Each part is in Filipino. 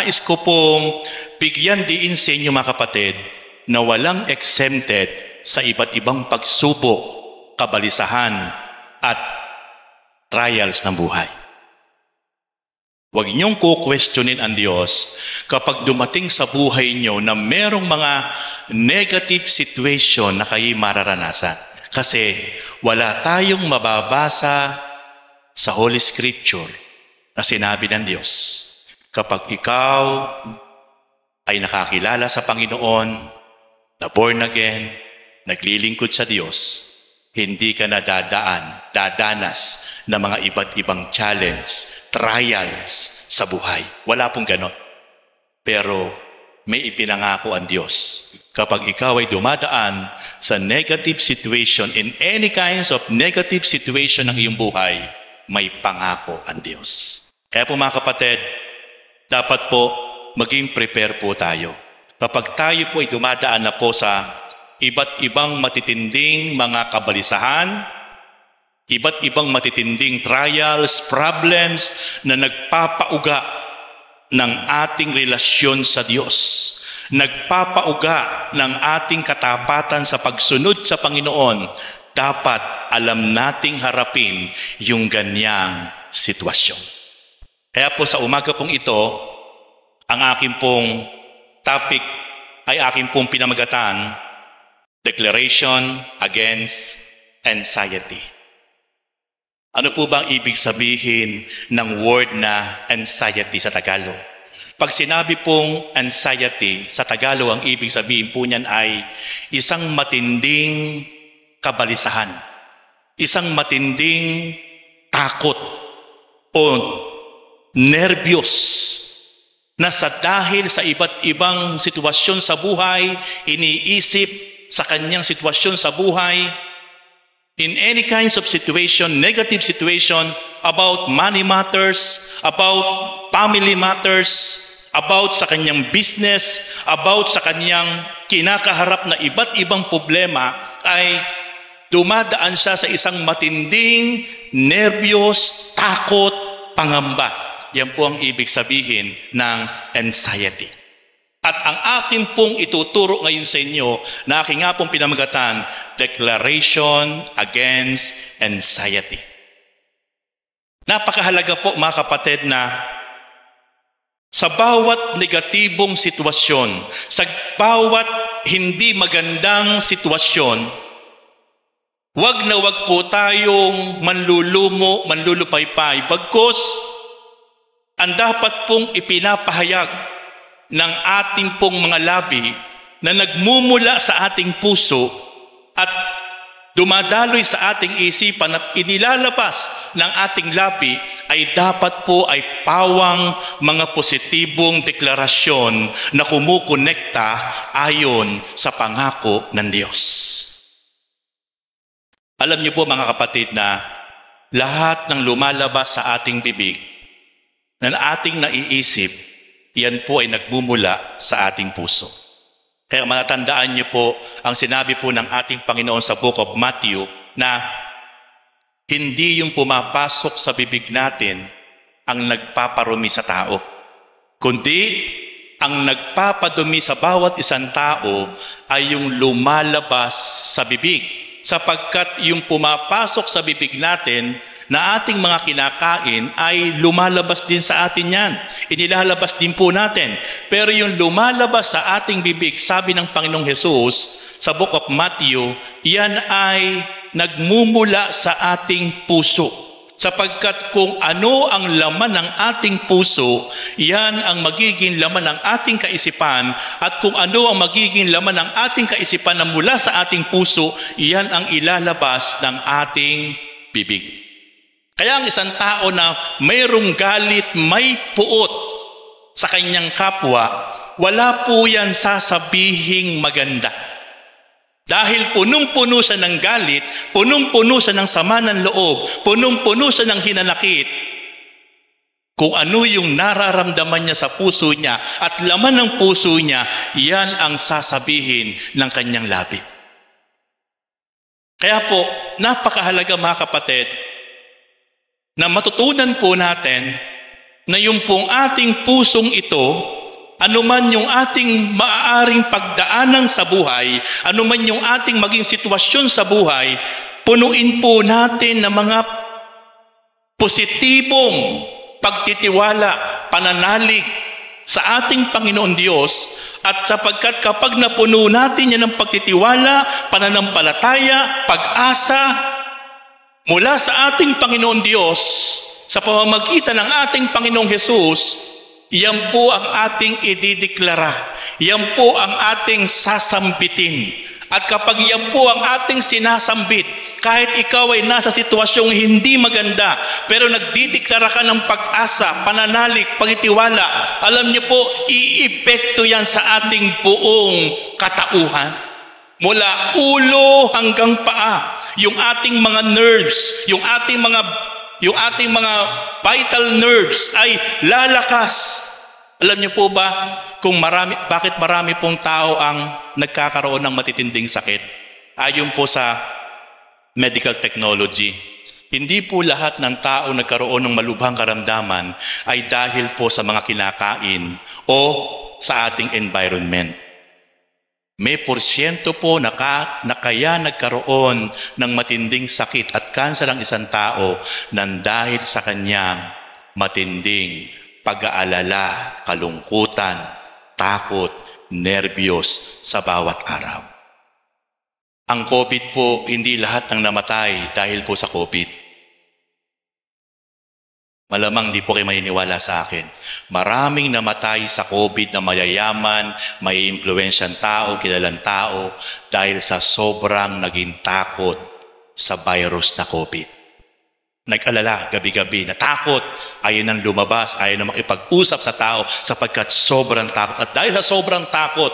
nais ko pong bigyan diin sa inyo mga kapatid na walang exempted sa iba't ibang pagsubok, kabalisahan at trials ng buhay. Huwag niyong kukwestiyonin ang Diyos kapag dumating sa buhay niyo na merong mga negative situation na kayo mararanasan. Kasi wala tayong mababasa sa Holy Scripture na sinabi ng Diyos, kapag ikaw ay nakakilala sa Panginoon, na born again, naglilingkod sa Diyos, hindi ka na dadanas ng mga iba't ibang challenge, trials sa buhay. Wala pong ganon. Pero may ipinangako ang Diyos. Kapag ikaw ay dumadaan sa negative situation, in any kinds of negative situation ng iyong buhay, may pangako ang Diyos. Kaya po mga kapatid, dapat po maging prepare po tayo. Kapag tayo po ay dumadaan na po sa iba't ibang matitinding mga kabalisahan, iba't ibang matitinding trials, problems na nagpapauga ng ating relasyon sa Diyos, nagpapauga ng ating katapatan sa pagsunod sa Panginoon, dapat alam nating harapin yung ganyang sitwasyon. Kaya po sa umaga pong ito, ang aking pong topic ay aking pong pinamagatan, Declaration Against Anxiety. Ano po bang ibig sabihin ng word na anxiety sa Tagalog? Pag sinabi pong anxiety sa Tagalog, ang ibig sabihin po niyan ay isang matinding kabalisahan, isang matinding takot o nervyos na sa dahil sa iba't ibang sitwasyon sa buhay, iniisip sa kanyang sitwasyon sa buhay, in any kinds of situation, negative situation, about money matters, about family matters, about sa kanyang business, about sa kanyang kinakaharap na iba't ibang problema, ay dumadaan siya sa isang matinding, nervyos, takot, pangamba. Yan po ang ibig sabihin ng anxiety. At ang akin pong ituturo ngayon sa inyo na aking nga pong pinamagatan, Declaration Against Anxiety. Napakahalaga po mga kapatid na sa bawat negatibong sitwasyon, sa bawat hindi magandang sitwasyon, wag na wag po tayong manlulupaypay. Bagkus, ang dapat pong ipinapahayag ng ating pong mga labi na nagmumula sa ating puso at dumadaloy sa ating isipan at inilalabas ng ating labi ay dapat po ay pawang mga positibong deklarasyon na kumukonekta ayon sa pangako ng Diyos. Alam niyo po mga kapatid na lahat ng lumalabas sa ating bibig na ating naiisip, yan po ay nagmumula sa ating puso. Kaya matatandaan niyo po ang sinabi po ng ating Panginoon sa Book of Matthew na hindi yung pumapasok sa bibig natin ang nagpaparumi sa tao, kundi ang nagpapadumi sa bawat isang tao ay yung lumalabas sa bibig. Sapagkat yung pumapasok sa bibig natin na ating mga kinakain ay lumalabas din sa atin yan. Inilalabas din po natin. Pero yung lumalabas sa ating bibig, sabi ng Panginoong Hesus sa Book of Matthew, yan ay nagmumula sa ating puso. Sapagkat kung ano ang laman ng ating puso, yan ang magiging laman ng ating kaisipan. At kung ano ang magiging laman ng ating kaisipan na mula sa ating puso, yan ang ilalabas ng ating bibig. Kaya ang isang tao na mayroong galit, may puot sa kanyang kapwa, wala po yan sasabihing maganda. Dahil punong-puno siya ng galit, punong-puno siya ng sama ng loob, punong-puno siya ng hinanakit. Kung ano yung nararamdaman niya sa puso niya at laman ng puso niya, yan ang sasabihin ng kanyang labi. Kaya po, napakahalaga mga kapatid, na matutunan po natin na yung pong ating pusong ito anuman yung ating maaaring pagdaanan sa buhay, anuman yung ating maging sitwasyon sa buhay, punuin po natin ng mga positibong pagtitiwala, pananalig sa ating Panginoon Diyos, at sapagkat kapag napuno natin yan ng pagtitiwala, pananampalataya, pag-asa mula sa ating Panginoon Diyos, sa pamamagitan ng ating Panginoong Hesus, yan po ang ating idideklara. Yan po ang ating sasambitin. At kapag yan po ang ating sinasambit, kahit ikaw ay nasa sitwasyong hindi maganda, pero nagdideklara ka ng pag-asa, pananalig, pagtitiwala, alam niyo po, iipekto yan sa ating buong katauhan. Mula ulo hanggang paa, yung ating mga nerves, yung ating mga vital nerves ay lalakas. Alam niyo po ba kung bakit marami pong tao ang nagkakaroon ng matitinding sakit? Ayon po sa medical technology, hindi po lahat ng tao nagkaroon ng malubhang karamdaman ay dahil po sa mga kinakain o sa ating environment. May porsyento po na kaya nagkaroon ng matinding sakit at kanser ang isang tao nang dahil sa kanyang matinding pag-aalala, kalungkutan, takot, nerbiyos sa bawat araw. Ang COVID po, hindi lahat ng namatay dahil po sa COVID. Malamang di po kayo maniniwala sa akin. Maraming namatay sa COVID na mayayaman, may impluwensyang tao, kilalang tao, dahil sa sobrang naging takot sa virus na COVID. Nag-alala gabi-gabi, natakot, ayaw nang lumabas, ayaw nang makipag-usap sa tao sapagkat sobrang takot. At dahil sa sobrang takot,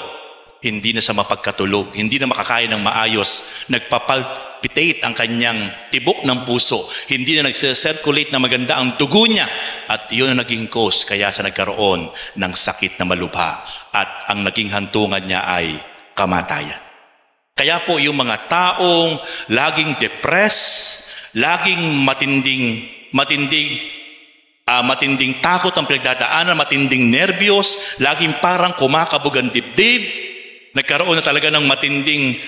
hindi na siya mapagkatulog, hindi na makakain ng maayos, nagpapalpitate ang kanyang tibok ng puso, hindi na nagse-circulate na maganda ang dugo niya, at yun ang naging cause kaya sa nagkaroon ng sakit na malubha, at ang naging hantungan niya ay kamatayan. Kaya po yung mga taong laging depressed, laging matinding takot ang pinagdadaanan, matinding nervyos, laging parang kumakabog ang dibdib, nagkaroon na talaga ng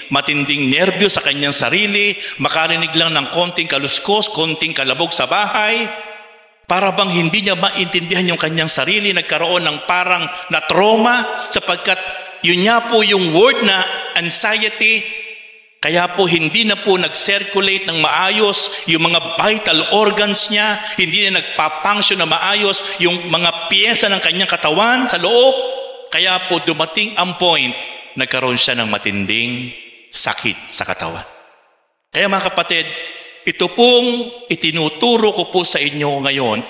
matinding nerbyo sa kanyang sarili, makarinig lang ng konting kaluskos, konting kalabog sa bahay, para bang hindi niya maintindihan yung kanyang sarili, nagkaroon ng parang na trauma, sapagkat yun nga po yung word na anxiety. Kaya po hindi na po nag-circulate ng maayos yung mga vital organs niya, hindi na nagpa-function na maayos yung mga piyesa ng kanyang katawan sa loob. Kaya po dumating ang point, nagkaroon siya ng matinding sakit sa katawan. Kaya mga kapatid, ito pong itinuturo ko po sa inyo ngayon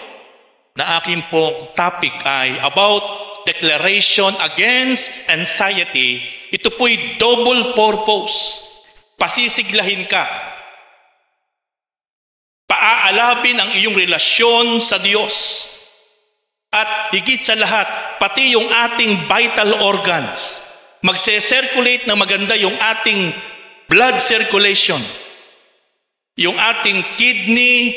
na aking pong topic ay about declaration against anxiety. Ito po'y double purpose. Pasisiglahin ka. Paaalabin ang iyong relasyon sa Diyos. At higit sa lahat, pati yung ating vital organs. Magse-circulate na maganda yung ating blood circulation. Yung ating kidney,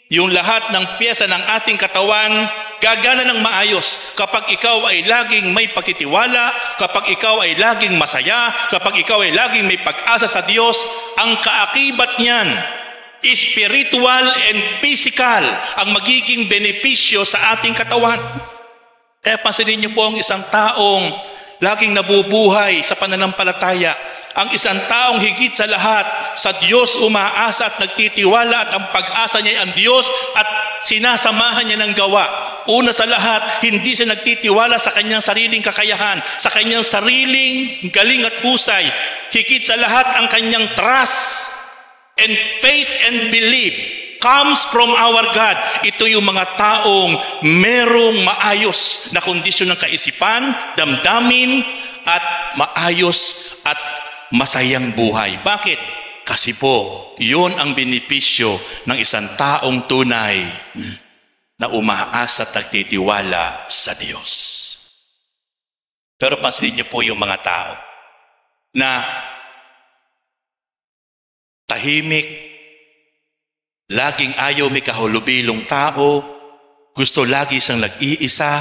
yung lahat ng piyesa ng ating katawan, gagana ng maayos kapag ikaw ay laging may pagtitiwala, kapag ikaw ay laging masaya, kapag ikaw ay laging may pag-asa sa Diyos. Ang kaakibat niyan, spiritual and physical, ang magiging benepisyo sa ating katawan. Kaya pansinin niyo po ang isang taong laging nabubuhay sa pananampalataya, ang isang taong higit sa lahat sa Diyos umaasa at nagtitiwala, at ang pag-asa niya ay ang Diyos at sinasamahan niya ng gawa. Una sa lahat, hindi siya nagtitiwala sa kanyang sariling kakayahan, sa kanyang sariling galing at husay. Higit sa lahat, ang kanyang trust and faith and belief comes from our God. Ito yung mga taong merong maayos na kondisyon ng kaisipan, damdamin, at maayos at masayang buhay. Bakit? Kasi po, yun ang benepisyo ng isang taong tunay na umaasa at nagtitiwala sa Diyos. Pero pansinin niyo po yung mga tao na tahimik, laging ayaw may kahulubilong tao, gusto lagi siyang nag-iisa,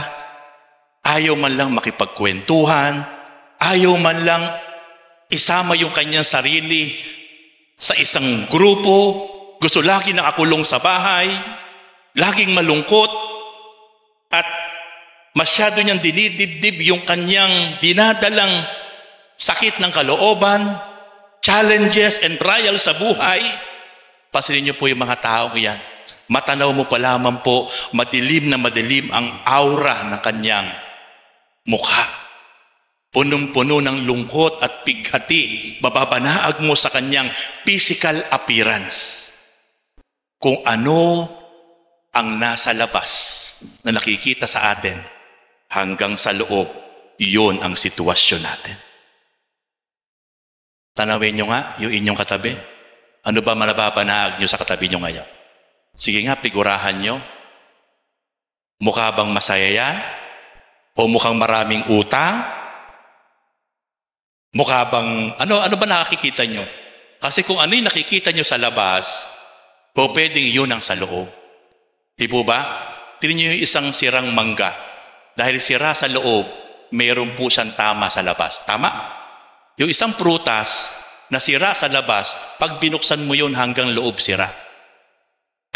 Ayaw man lang makipagkwentuhan, ayaw man lang isama yung kanyang sarili sa isang grupo, gusto lagi nakakulong sa bahay, laging malungkot, at masyado niyang dinidibdib yung kanyang dinadalang sakit ng kalooban, challenges and trials sa buhay. Pansinin niyo po yung mga taong yan. Matanaw mo pa lamang po, madilim na madilim ang aura ng kanyang mukha. Punong-puno ng lungkot at pighati, mababanaag mo sa kanyang physical appearance. Kung ano ang nasa labas na nakikita sa atin, hanggang sa loob, iyon ang sitwasyon natin. Tanawin nyo nga yung inyong katabi. Ano ba manababanaag nyo sa katabi nyo ngayon? Sige nga, figurahan nyo. Mukha bang masaya yan? O mukhang maraming utang? Mukha bang, ano ba nakikita nyo? Kasi kung ano yung nakikita nyo sa labas, po pwedeng yun ang sa loob. Di po ba? Tingnan nyo yung isang sirang mangga. Dahil sira sa loob, mayroon po siyang tama sa labas. Tama? Yung isang prutas na sira sa labas, pag binuksan mo yun hanggang loob sira.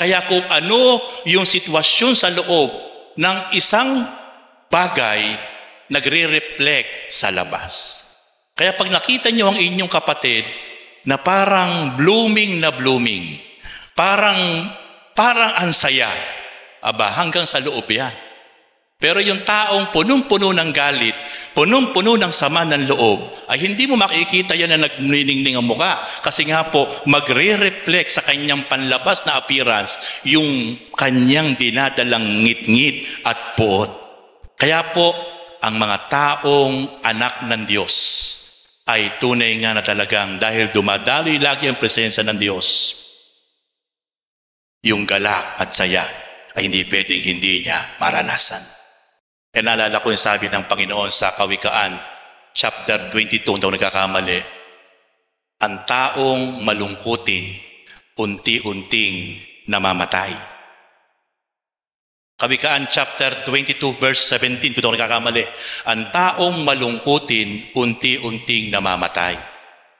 Kaya kung ano yung sitwasyon sa loob ng isang bagay, nagre-reflect sa labas. Kaya pag nakita nyo ang inyong kapatid na parang blooming na blooming, parang ang saya, hanggang sa loob yan. Pero yung taong punong-puno ng galit, punong-puno ng sama ng loob, ay hindi mo makikita yan na nagniningning ang mukha. Kasi nga po, magre-reflect sa kanyang panlabas na appearance yung kanyang dinadalang ngit-ngit at puot. Kaya po, ang mga taong anak ng Diyos ay tunay nga na talagang dahil dumadaloy lagi ang presensya ng Diyos, yung galak at saya ay hindi pwedeng hindi niya maranasan. Kaya naalala ko yung sabi ng Panginoon sa Kawikaan, chapter 22, kung daw nagkakamali, ang taong malungkutin, unti-unting namamatay. Kawikaan chapter 22, verse 17, kung daw nagkakamali, ang taong malungkutin, unti-unting namamatay.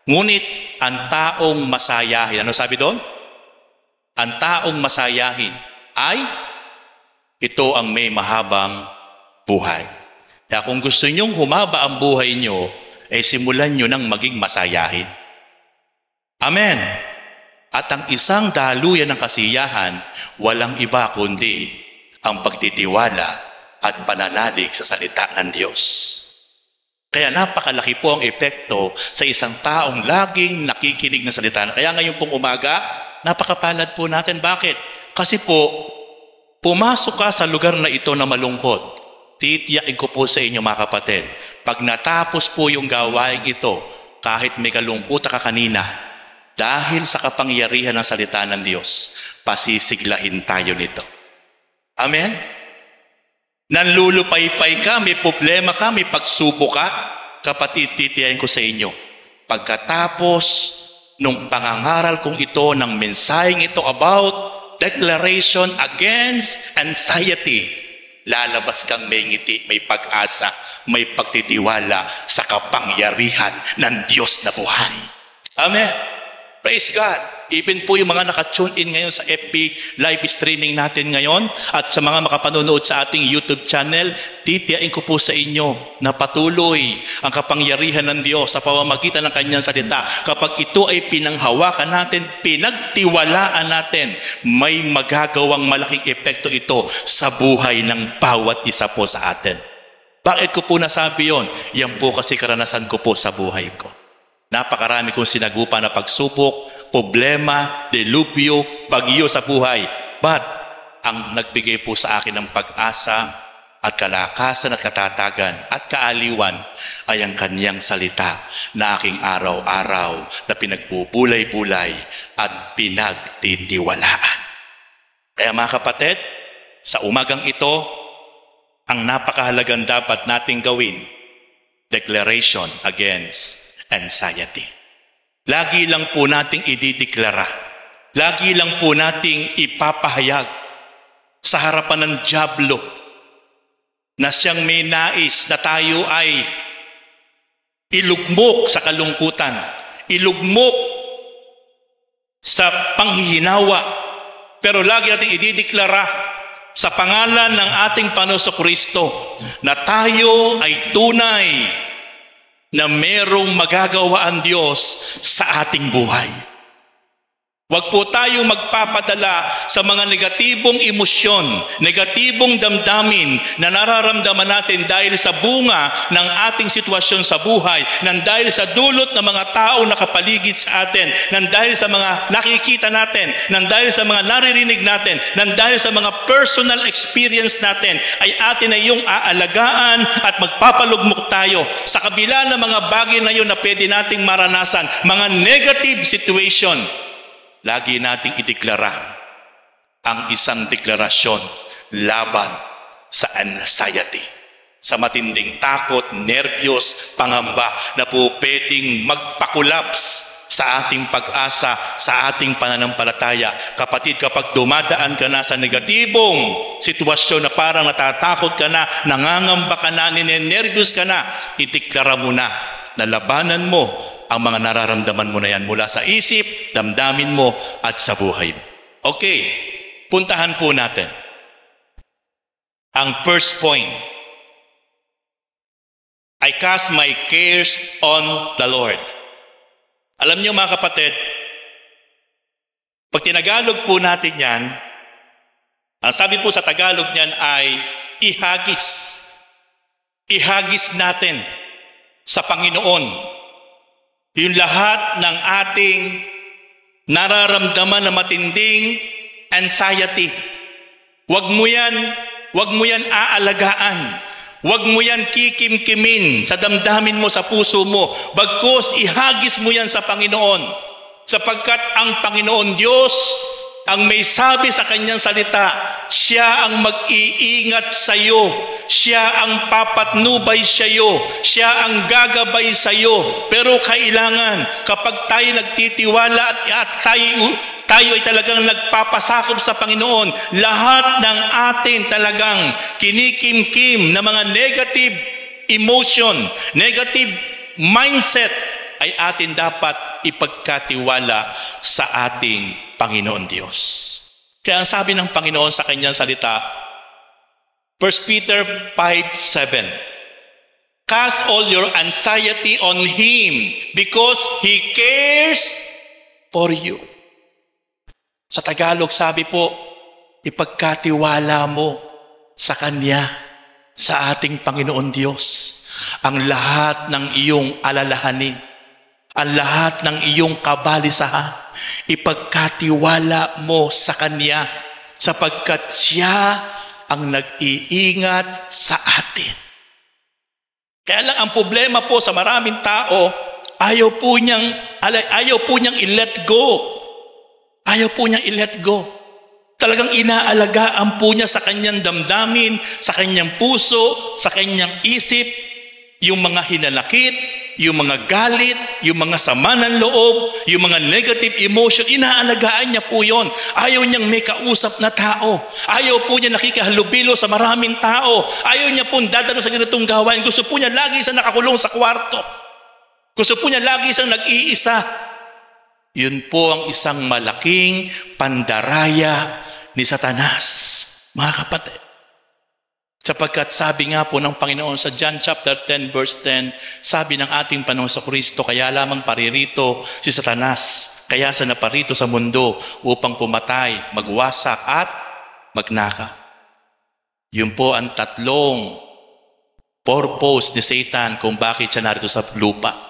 Ngunit ang taong masayahin, ano sabi doon? Ang taong masayahin ay ito ang may mahabang buhay. Kaya kung gusto nyong humaba ang buhay nyo, simulan nyo nang maging masayahin. Amen. At ang isang daluyan ng kasiyahan, walang iba kundi ang pagtitiwala at pananalig sa salita ng Diyos. Kaya napakalaki po ang epekto sa isang taong laging nakikinig ng salita. Kaya ngayon pong umaga, napakapalad po natin. Bakit? Kasi po, pumasok ka sa lugar na ito na malungkot. Titiyain ko po sa inyo mga kapatid, pag natapos po yung gawain ito, kahit may kalungkutan ka kanina, dahil sa kapangyarihan ng salita ng Diyos, pasisiglahin tayo nito. Amen? Nanlulupaypay ka, may problema ka, may pagsubok ka, kapatid, titiyain ko sa inyo, pagkatapos nung pangangaral kong ito, ng mensaheng ito about declaration against anxiety, lalabas kang may ngiti, may pag-asa, may pagtitiwala sa kapangyarihan ng Diyos na buhay. Amen. Praise God. Even po yung mga nakatune in ngayon sa FB live streaming natin ngayon at sa mga makapanonood sa ating YouTube channel, titiyain ko po sa inyo na patuloy ang kapangyarihan ng Diyos sa pamamagitan ng kanyang salita. Kapag ito ay pinanghawakan natin, pinagtiwalaan natin, may magagawang malaking epekto ito sa buhay ng bawat isa po sa atin. Bakit ko po nasabi yon? Yan po kasi karanasan ko po sa buhay ko. Napakarami kong sinagupa na pagsubok, problema, delubyo, bagyo sa buhay. But ang nagbigay po sa akin ng pag-asa at kalakasan at katatagan at kaaliwan ay ang kanyang salita na aking araw-araw na pinagbubulay-bulay at pinagtitiwalaan. Kaya mga kapatid, sa umagang ito, ang napakahalagang dapat nating gawin, declaration against anxiety. Lagi lang po nating idideklara. Lagi lang po nating ipapahayag sa harapan ng dyablo na siyang may nais na tayo ay ilugmok sa kalungkutan, ilugmok sa panghihinawa, pero lagi natin idideklara sa pangalan ng ating Panginoon Kristo na tayo ay tunay na merong magagawa ang Diyos sa ating buhay. Huwag po tayong magpapadala sa mga negatibong emosyon, negatibong damdamin na nararamdaman natin dahil sa bunga ng ating sitwasyon sa buhay, nang dahil sa dulot ng mga tao na kapaligid sa atin, nang dahil sa mga nakikita natin, nang dahil sa mga naririnig natin, nang dahil sa mga personal experience natin, ay atin na yung aalagaan at magpapalugmok tayo sa kabila ng mga bagay na yun na pwede nating maranasan, mga negative situation. Lagi nating ideklara ang isang deklarasyon laban sa anxiety, sa matinding takot, nerbiyos, pangamba na po pwedeng magpakulaps sa ating pag-asa, sa ating pananampalataya. Kapatid, kapag dumadaan ka na sa negatibong sitwasyon na parang natatakot ka na, nangangamba ka na, ninenervyos ka na, ideklara mo na labanan mo ang mga nararamdaman mo na yan mula sa isip, damdamin mo, at sa buhay mo. Okay, puntahan po natin ang first point. I cast my cares on the Lord. Alam niyo mga kapatid, pag tinagalog po natin yan, ang sabi po sa Tagalog niyan ay ihagis. Ihagis natin sa Panginoon yung lahat ng ating nararamdaman na matinding anxiety. Huwag mo yan aalagaan. Huwag mo yan kikimkimin sa damdamin mo, sa puso mo. Bagkus ihagis mo yan sa Panginoon. Sapagkat ang Panginoon Diyos, ang may sabi sa kanyang salita, siya ang mag-iingat sa iyo. Siya ang papatnubay sa iyo. Siya ang gagabay sa iyo. Pero kailangan, kapag tayo nagtitiwala at tayo ay talagang nagpapasakop sa Panginoon, lahat ng atin talagang kinikimkim na mga negative emotion, negative mindset, ay atin dapat ipagkatiwala sa ating Panginoon Diyos. Kaya ang sabi ng Panginoon sa kanyang salita, 1 Peter 5:7, cast all your anxiety on Him because He cares for you. Sa Tagalog sabi po, ipagkatiwala mo sa Kanya, sa ating Panginoon Diyos, ang lahat ng iyong alalahanin, ang lahat ng iyong kabalisahan, ipagkatiwala mo sa Kanya sapagkat Siya ang nag-iingat sa atin. Kaya lang ang problema po sa maraming tao, ayaw po niyang i-let go. Ayaw po niyang i-let go. Talagang inaalagaan po niya sa kanyang damdamin, sa kanyang puso, sa kanyang isip, yung mga hinanakit, yung mga galit, yung mga sama ng loob, yung mga negative emotion, inaalagaan niya po yon. Ayaw niyang may kausap na tao. Ayaw po niya nakikihalubilo sa maraming tao. Ayaw niya po dadalo sa ganitong gawain. Gusto po niya lagi isang nakakulong sa kwarto. Gusto po niya lagi isang nag-iisa. Yun po ang isang malaking pandaraya ni Satanas, mga kapatid. Sapagkat sabi nga po ng Panginoon sa John chapter 10 verse 10, sabi ng ating Panginoon sa Kristo, kaya lamang paririto si Satanas, kaya sa naparito sa mundo upang pumatay, magwasak at magnakaw. Yun po ang tatlong purpose ni Satan kung bakit siya narito sa lupa.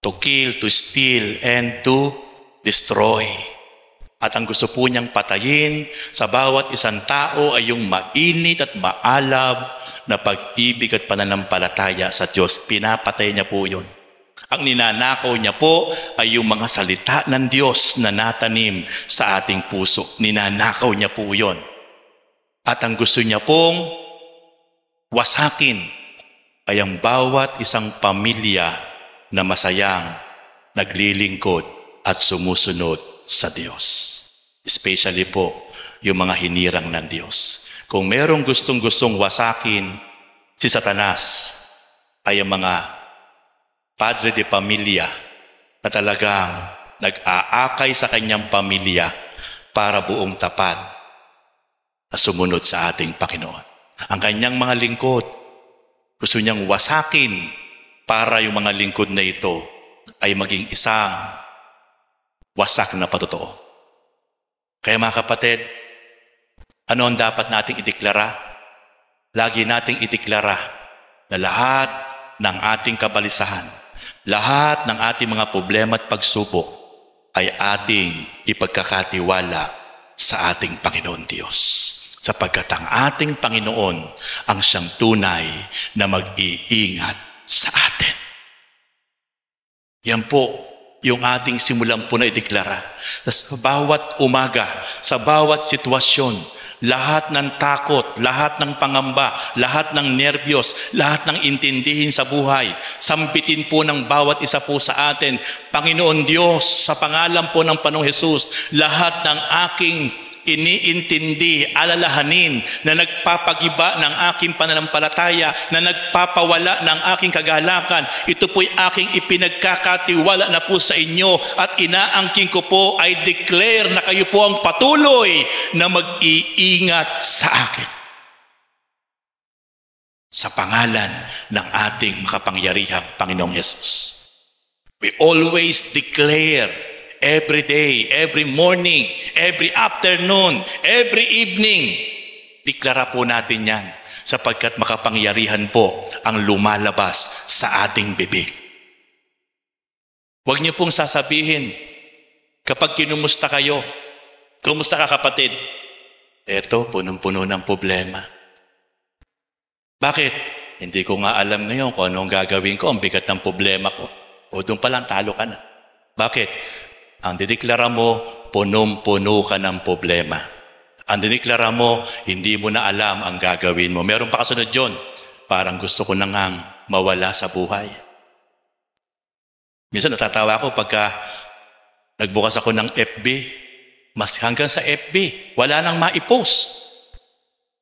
To kill, to steal, and to destroy. At ang gusto po niyang patayin sa bawat isang tao ay yung mainit at maalab na pag-ibig at pananampalataya sa Diyos. Pinapatay niya po yun. Ang ninanakaw niya po ay yung mga salita ng Diyos na natanim sa ating puso. Ninanakaw niya po yun. At ang gusto niya pong wasakin ay ang bawat isang pamilya na masayang naglilingkod at sumusunod sa Diyos. Especially po yung mga hinirang ng Diyos. Kung merong gustong-gustong wasakin si Satanas, ay ang mga padre de pamilya na talagang nag-aakay sa kanyang pamilya para buong tapat na sumunod sa ating Panginoon. Ang kanyang mga lingkod, gusto niyang wasakin para yung mga lingkod na ito ay maging isang wasak na patotoo. Kaya mga kapatid, ano ang dapat nating ideklara? Lagi nating ideklara na lahat ng ating kabalisahan, lahat ng ating mga problema at pagsubok ay ating ipagkakatiwala sa ating Panginoon Diyos. Sapagkat ang ating Panginoon ang siyang tunay na mag-iingat sa atin. Yan po yung ating simulan po na ideklara. Sa bawat umaga, sa bawat sitwasyon, lahat ng takot, lahat ng pangamba, lahat ng nerbiyos, lahat ng intindihin sa buhay, sambitin po ng bawat isa po sa atin, Panginoon Diyos, sa pangalan po ng Panginoong Hesus, lahat ng aking iniintindi, alalahanin na nagpapagiba ng aking pananampalataya, na nagpapawala ng aking kagalakan, ito po'y aking ipinagkakatiwala na po sa inyo at inaangking ko po ay declare na kayo po ang patuloy na mag-iingat sa akin. Sa pangalan ng ating makapangyarihang Panginoong Yesus. We always declare every day, every morning, every afternoon, every evening. Deklara po natin yan sapagkat makapangyarihan po ang lumalabas sa ating bibig. Huwag niyo pong sasabihin kapag kinumusta kayo, kumusta ka kapatid? Eto, punong-puno ng problema. Bakit? Hindi ko nga alam ngayon kung anong gagawin ko, ang bigat ng problema ko. O doon pa lang talo ka na. Bakit? Ang dideklara mo, punong-puno ka ng problema. Ang dideklara mo, hindi mo na alam ang gagawin mo. Meron pa kasunod yun. Parang gusto ko na ngang mawala sa buhay. Minsan natatawa ako pagka nagbukas ako ng FB. Mas hanggang sa FB, wala nang maipost.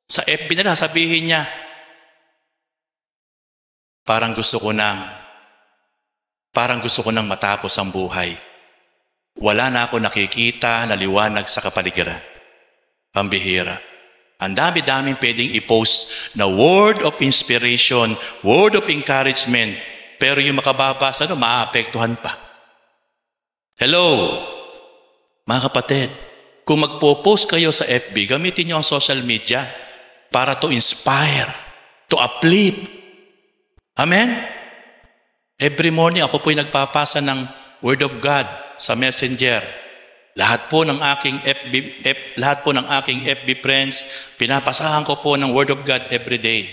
Sa FB na lang, sabihin niya, parang gusto ko nang matapos ang buhay. Wala na ako nakikita na liwanag sa kapaligiran. Pambihira. Ang dami-daming pwedeng i-post na word of inspiration, word of encouragement, pero yung makababasa maaapektuhan pa. Hello, mga kapatid, kung magpo-post kayo sa FB, gamitin nyo ang social media para to inspire, to uplift. Amen? Every morning ako po'y nagpapasa ng Word of God sa Messenger. Lahat po ng aking FB friends, pinapasahan ko po ng Word of God every day.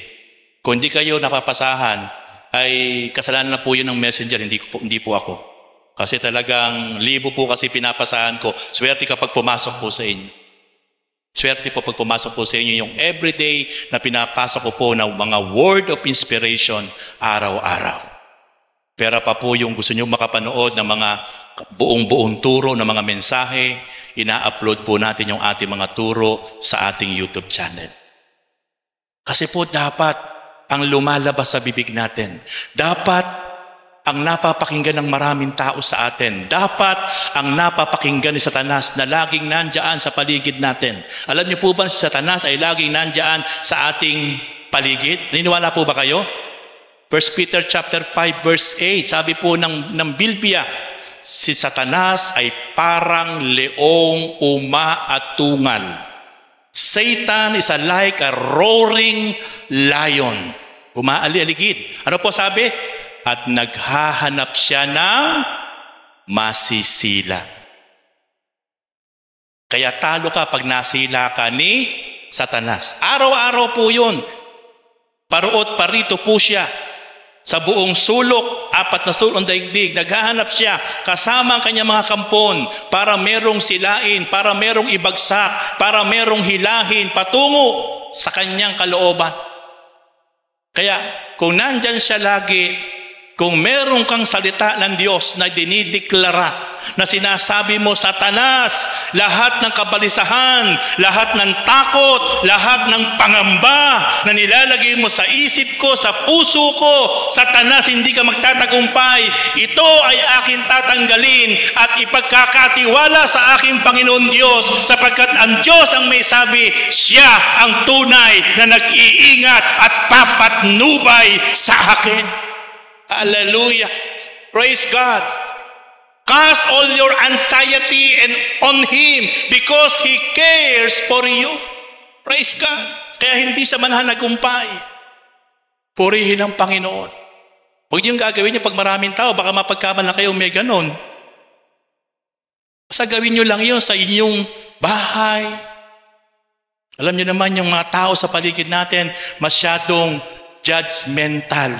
Kung hindi kayo napapasahan, ay kasalanan na po yun ng Messenger, hindi po ako. Kasi talagang libo po kasi pinapasahan ko. Swerte kapag pumasok po sa inyo. Swerte po pag pumasok po sa inyo yung everyday na pinapasok ko po ng mga word of inspiration araw-araw. Pero pa po yung gusto nyo makapanood ng mga buong turo ng mga mensahe, ina-upload po natin yung ating mga turo sa ating YouTube channel. Kasi po dapat ang lumalabas sa bibig natin, dapat ang napapakinggan ng maraming tao sa atin, dapat ang napapakinggan ni Satanas na laging nandyan sa paligid natin. Alam niyo po ba si Satanas ay laging nandyan sa ating paligid? Naniniwala po ba kayo? 1 Peter chapter 5 verse 8, sabi po ng Bilbia, si Satanas ay parang leong umaatungal. Satan is like a roaring lion. Umaali-aligid. Ano po sabi? At naghahanap siya ng masisila. Kaya talo ka pag nasila ka ni Satanas. Araw-araw po yun. Paruot parito po siya. Sa buong sulok, 4 na sulok ng daigdig, naghahanap siya kasama ang kanyang mga kampon para merong silain, para merong ibagsak, para merong hilahin patungo sa kanyang kalooban. Kaya kung nandyan siya lagi, Kung meron kang salita ng Diyos na dinideklara, na sinasabi mo, Satanas, lahat ng kabalisahan, lahat ng takot, lahat ng pangamba na nilalagay mo sa isip ko, sa puso ko, Satanas, hindi ka magtatagumpay. Ito ay aking tatanggalin at ipagkakatiwala sa aking Panginoon Diyos, sapagkat ang Diyos ang may sabi, siya ang tunay na nag-iingat at papatnubay sa akin. Hallelujah. Praise God. Cast all your anxiety on Him because He cares for you. Praise God. Kaya hindi siya mananagumpay. Purihin ang Panginoon. Huwag niyong gagawin niyo pag maraming tao, baka mapagkamalan kayo may ganon. Basta gawin niyo lang yun sa inyong bahay. Alam niyo naman yung mga tao sa paligid natin, masyadong judgmental.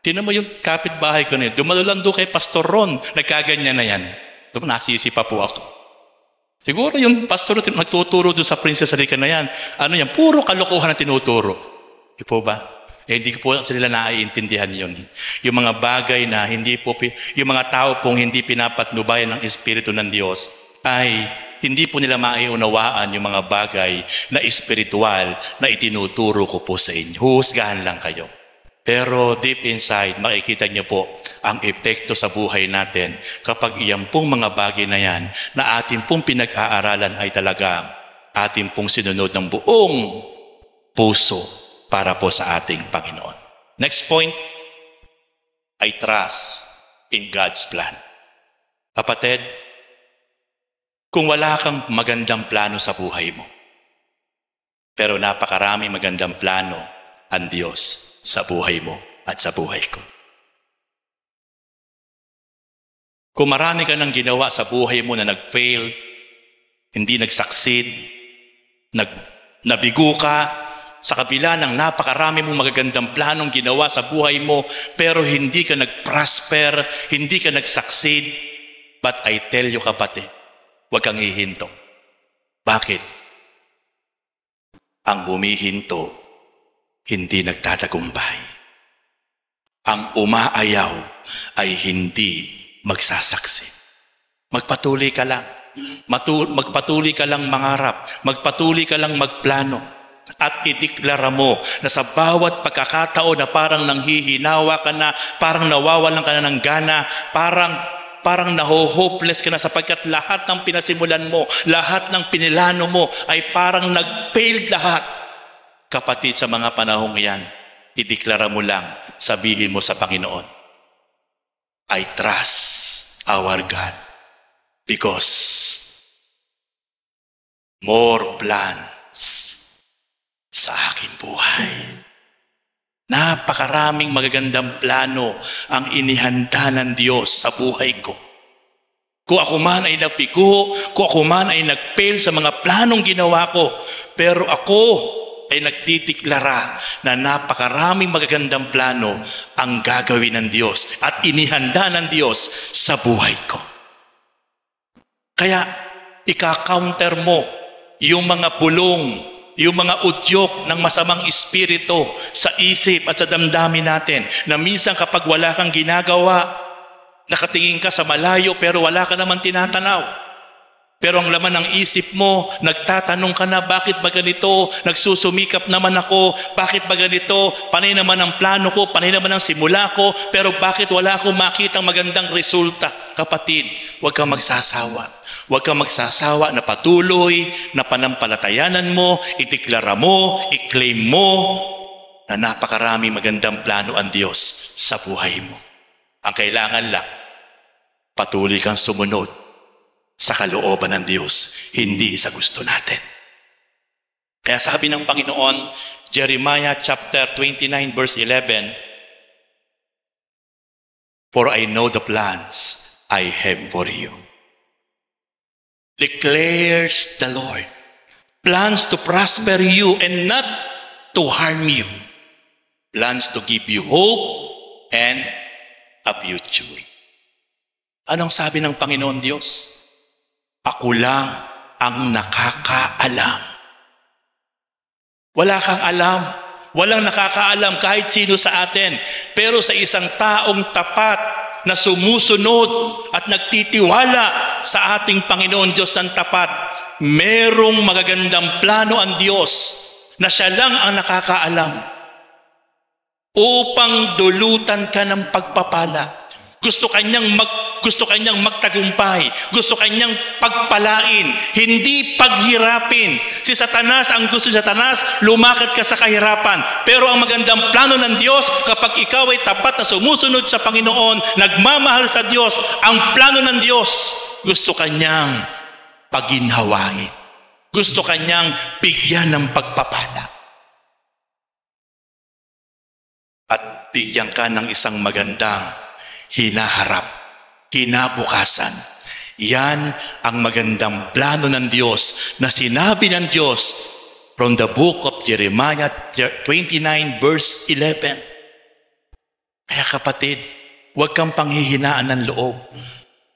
Tinan mo yung kapitbahay ko na yun. Dumalo lang doon kay Pastor Ron. Nagkaganyan na yan. Doon nasisi pa po ako. Siguro yung pastor nagtuturo doon sa Princess Rica na yan. Ano yan? Puro kalokohan na tinuturo. Di po ba? Hindi po sila naiintindihan yun. Yung mga bagay na hindi po, yung mga tao pong hindi pinapatnubayan ng Espiritu ng Diyos ay hindi po nila maiunawaan yung mga bagay na espiritual na itinuturo ko po sa inyo. Huhusgahan lang kayo. Pero deep inside, makikita niyo po ang epekto sa buhay natin kapag iyan pong mga bagay na yan na ating pong pinag-aaralan ay talaga ating pong sinunod ng buong puso para po sa ating Panginoon. Next point, I trust in God's plan. Kapatid, kung wala kang magandang plano sa buhay mo, pero napakaraming magandang plano ang Diyos sa buhay mo at sa buhay ko. Kung marami ka nang ginawa sa buhay mo na nag-fail, hindi nag-succeed, nabigo ka, sa kabila ng napakarami mong magagandang planong ginawa sa buhay mo, pero hindi ka nag-prosper, hindi ka nag-succeed, but I tell you kapatid, huwag kang hihinto. Bakit? Ang humihinto, hindi nagtatagumpay. Ang umaayaw ay hindi magsasaksi. Magpatuloy ka lang. Magpatuloy ka lang mangarap. Magpatuloy ka lang magplano. At ideklara mo na sa bawat pagkakataon na parang nanghihinawa ka na, parang nawawalan ka na ng gana, parang naho-hopeless ka na sapagkat lahat ng pinasimulan mo, lahat ng pinilano mo ay parang nag-failed lahat. Kapatid, sa mga panahong yan, ideklara mo lang, sabihin mo sa Panginoon, I trust our God because more plans sa aking buhay. Napakaraming magagandang plano ang inihanda ng Diyos sa buhay ko. Kung ako man ay napigo, kung ako man ay nag-fail sa mga planong ginawa ko, pero ako ay nagtitiklara na napakaraming magagandang plano ang gagawin ng Diyos at inihanda ng Diyos sa buhay ko. Kaya, ika-counter mo yung mga bulong, yung mga udyok ng masamang espiritu sa isip at sa damdamin natin na minsan kapag wala kang ginagawa, nakatingin ka sa malayo pero wala ka naman tinatanaw. Pero ang laman ng isip mo, nagtatanong ka na, bakit ba ganito? Nagsusumikap naman ako, bakit ba ganito? Panay naman ang plano ko, panay naman ang simula ko, pero bakit wala akong makitang magandang resulta? Kapatid, huwag kang magsasawa. Huwag kang magsasawa na patuloy, na panampalatayanan mo, ideklara mo, i-claim mo, na napakarami magandang plano ang Diyos sa buhay mo. Ang kailangan lang, patuloy kang sumunod sa kalooban ng Diyos, hindi sa gusto natin. Kaya sabi ng Panginoon, Jeremiah chapter 29 verse 11, for I know the plans I have for you, declares the Lord. Plans to prosper you and not to harm you. Plans to give you hope and a future. Anong sabi ng Panginoon Diyos? Ako lang ang nakakaalam. Wala kang alam Walang nakakaalam kahit sino sa atin. Pero sa isang taong tapat na sumusunod at nagtitiwala sa ating Panginoon Diyos ng tapat, merong magagandang plano ang Diyos na siya lang ang nakakaalam upang dulutan ka ng pagpapala. Gusto kanyang magtagumpay. Gusto kanyang pagpalain, hindi paghirapin. Si Satanas, ang gusto ni Satanas, lumakad ka sa kahirapan. Pero ang magandang plano ng Diyos, kapag ikaw ay tapat na sumusunod sa Panginoon, nagmamahal sa Diyos, ang plano ng Diyos, gusto kanyang paginhawain. Gusto kanyang bigyan ng pagpapala. At bigyan ka ng isang magandang hinaharap, kinabukasan. Yan ang magandang plano ng Diyos na sinabi ng Diyos from the book of Jeremiah 29 verse 11. Kaya kapatid, huwag kang panghihinaan ng loob.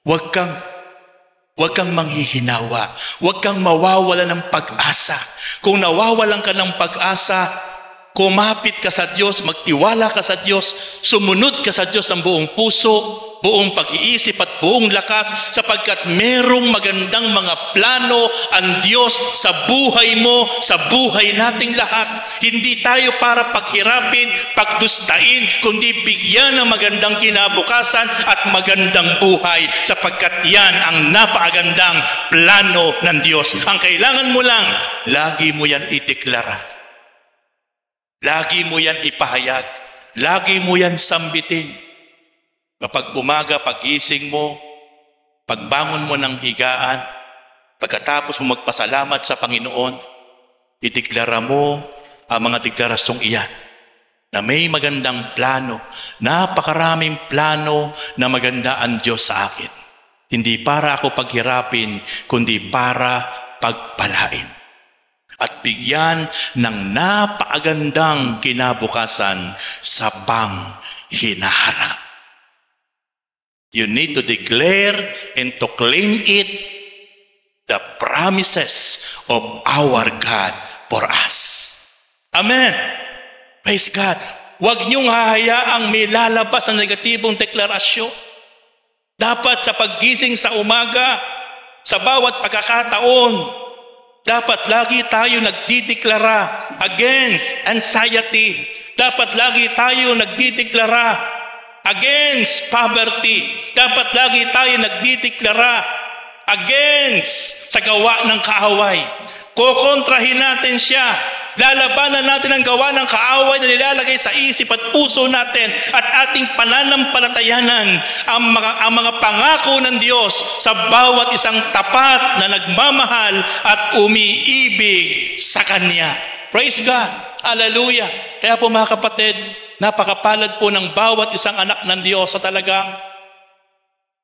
Huwag kang manghihinawa. Huwag kang mawawala ng pag-asa. Kung nawawalan ka ng pag-asa, kumapit ka sa Diyos, magtiwala ka sa Diyos, sumunod ka sa Diyos ng buong puso, buong pag-iisip at buong lakas, sapagkat merong magandang mga plano ang Diyos sa buhay mo, sa buhay nating lahat. Hindi tayo para paghirapin, pagdustain, kundi bigyan ng magandang kinabukasan at magandang buhay, sapagkat yan ang napakagandang plano ng Diyos. Ang kailangan mo lang, lagi mo yan itiklara. Lagi mo yan ipahayag. Lagi mo yan sambitin. Kapag umaga, pagising mo, pagbangon mo ng higaan, pagkatapos mo magpasalamat sa Panginoon, itiklara mo ang mga deklarasyong iyan na may magandang plano, napakaraming plano na maganda ang Diyos sa akin. Hindi para ako paghirapin, kundi para pagpalain. At bigyan ng napakagandang kinabukasan sa hinaharap. You need to declare and to claim it, the promises of our God for us. Amen. Praise God. Huwag niyong hahayaang may lalabas na negatibong deklarasyon. Dapat sa paggising sa umaga, sa bawat pagkakataon, dapat lagi tayo nagdideklara against anxiety. Dapat lagi tayo nagdideklara against poverty. Dapat lagi tayo nagdideklara against sa gawa ng kaaway. Kokontrahin natin siya. Lalabanan natin ang gawa ng kaaway na nilalagay sa isip at puso natin at ating pananampalatayanan ang mga pangako ng Diyos sa bawat isang tapat na nagmamahal at umiibig sa Kanya. Praise God! Hallelujah! Kaya po mga kapatid, napakapalad po ng bawat isang anak ng Diyos sa talagang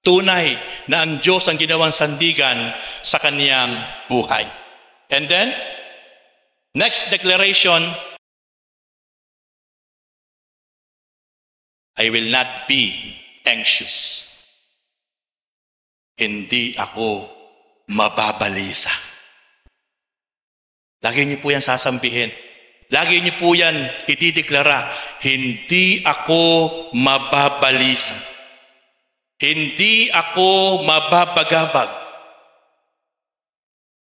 tunay na ang Diyos ang ginawang sandigan sa Kaniyang buhay. And then, next declaration, I will not be anxious. Hindi ako mababalisa. Lagi niyo po yan sasambihin. Lagi niyo po yan itideklara. Hindi ako mababalisa. Hindi ako mababagabag.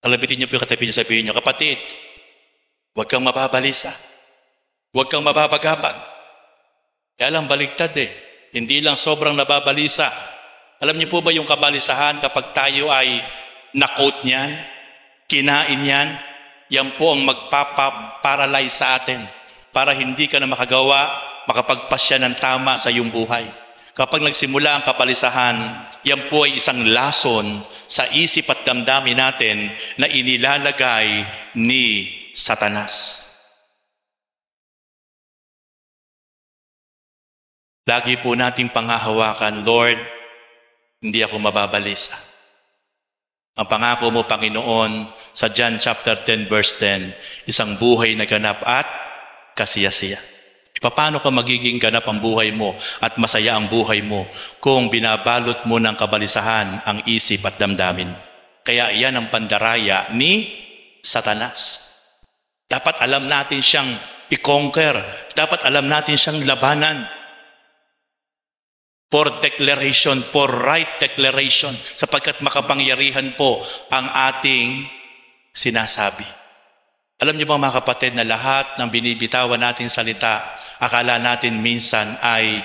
Kalabitin niyo po yung katabi niyo, sabihin niyo, kapatid, huwag kang mababalisa. Huwag kang mababagabag. Kaya lang baliktad eh. Hindi lang sobrang nababalisa. Alam niyo po ba yung kabalisahan kapag tayo ay na-quote niyan, kinain niyan, yan po ang magpapaparalyze sa atin para hindi ka na makapagpasya ng tama sa iyong buhay. Kapag nagsimula ang kabalisahan, yan po ay isang lason sa isip at damdamin natin na inilalagay ni Satanas. Lagi po nating panghahawakan, Lord, hindi ako mababalisa. Ang pangako mo, Panginoon, sa John chapter 10 verse 10, isang buhay na ganap at kasiyasiya. Paano ka magiging ganap ang buhay mo at masaya ang buhay mo kung binabalot mo ng kabalisahan ang isip at damdamin? Kaya iyan ang pandaraya ni Satanas. Dapat alam natin siyang i-conquer. Dapat alam natin siyang labanan. For declaration, for right declaration, sapagkat makapangyarihan po ang ating sinasabi. Alam niyo ba mga kapatid na lahat ng binibitawan natin salita, akala natin minsan ay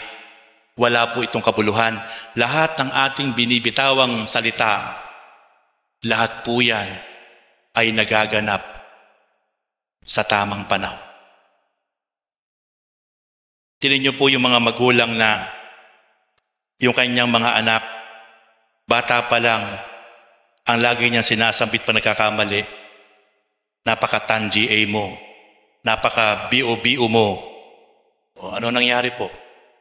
wala po itong kabuluhan. Lahat ng ating binibitawang salita, lahat po yan ay nagaganap sa tamang panahon. Tingnan niyo po yung mga magulang na yung kanyang mga anak, bata pa lang, ang lagi niyang sinasambit pa nagkakamali, napaka-tangi mo, napaka-bio-bio mo. O, ano nangyari po?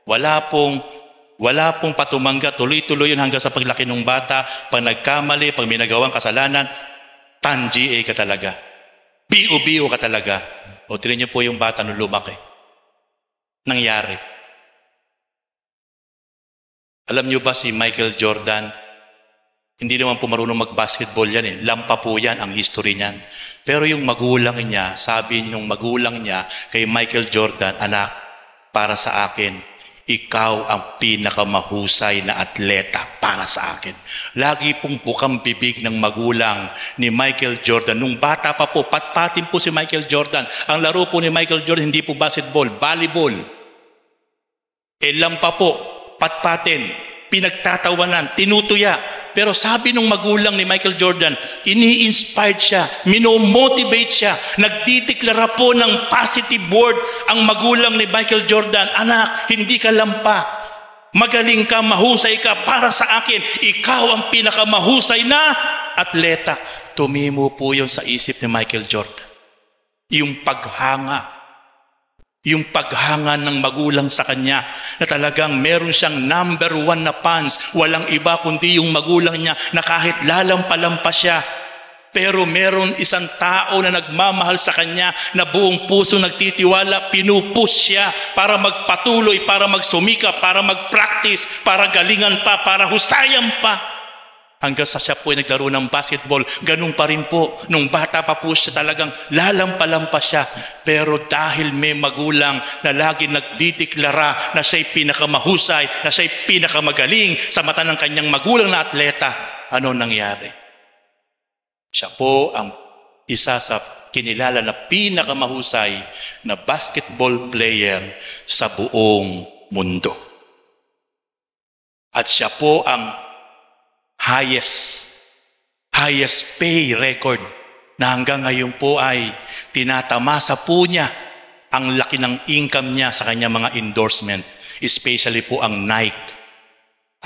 Wala pong patumangga, tuloy-tuloy yun hanggang sa paglaki ng bata. Pag nagkamali, pag may nagawang kasalanan, tangi ka talaga. Bio-bio ka talaga. O, tingnan niyo po yung bata nung lumaki. Nangyari. Alam niyo ba si Michael Jordan? Hindi naman po marunong mag-basketball yan eh. Lampa po yan ang history niyan. Pero yung magulang niya, sabi nung magulang niya kay Michael Jordan, anak, para sa akin, ikaw ang pinakamahusay na atleta para sa akin. Lagi pong bukang bibig ng magulang ni Michael Jordan. Nung bata pa po, patpatin po si Michael Jordan. Ang laro po ni Michael Jordan, hindi po basketball, volleyball. Lampa po, patpatin, pinagtatawanan, tinutuya. Pero sabi nung magulang ni Michael Jordan, ini-inspired siya, minomotivate siya, nagdideklara po ng positive word ang magulang ni Michael Jordan, anak, hindi ka lampa, magaling ka, mahusay ka, para sa akin, ikaw ang pinakamahusay na atleta. Tumimo po yun sa isip ni Michael Jordan. Yung paghanga ng magulang sa kanya na talagang meron siyang number 1 na fans. Walang iba kundi yung magulang niya na kahit lalampa-lampa siya, pero meron isang tao na nagmamahal sa kanya na buong puso nagtitiwala, pinupush siya para magpatuloy, para magsumika, para mag-practice, para galingan pa, para husayan pa. Hanggang sa siya po ay naglaro ng basketball, ganun pa rin po. Nung bata pa po siya talagang lalampa-lampa siya. Pero dahil may magulang na lagi nagdideklara na siya'y pinakamahusay, na siya'y pinakamagaling sa mata ng kanyang magulang na atleta, ano nangyari? Siya po ang isa sa kinilala na pinakamahusay na basketball player sa buong mundo. At siya po ang highest pay record na hanggang ngayon po ay tinatamasa po niya ang laki ng income niya sa kanyang mga endorsement, especially po ang Nike.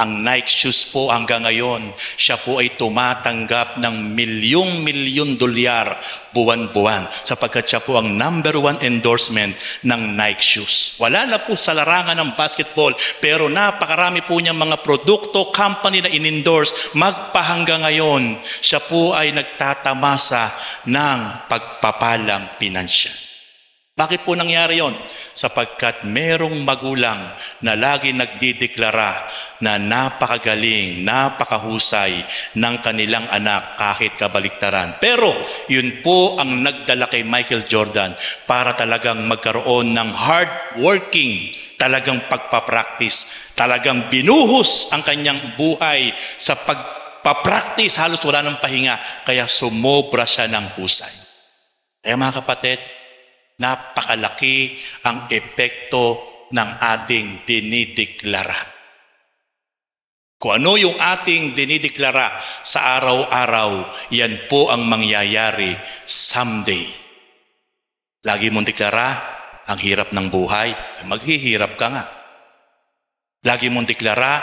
Ang Nike shoes po hanggang ngayon, siya po ay tumatanggap ng milyong-milyon dolyar buwan-buwan sapagkat siya po ang number 1 endorsement ng Nike shoes. Wala na po sa larangan ng basketball, pero napakarami po niyang mga produkto, company na in-endorse. Magpahanggang ngayon, siya po ay nagtatamasa ng pagpapalang pinansyal. Bakit po nangyari yon? Sapagkat merong magulang na lagi nagdideklara na napakagaling, napakahusay ng kanilang anak kahit kabaliktaran. Pero yun po ang nagdala kay Michael Jordan para talagang magkaroon ng hard-working, talagang pagpapractice, talagang binuhos ang kanyang buhay sa pagpapractice, halos wala ng pahinga, kaya sumobra siya ng husay. Kaya mga kapatid, napakalaki ang epekto ng ating dinideklara. Kung ano yung ating dinideklara sa araw-araw, yan po ang mangyayari someday. Lagi mong deklara, ang hirap ng buhay, maghihirap ka nga. Lagi mong deklara,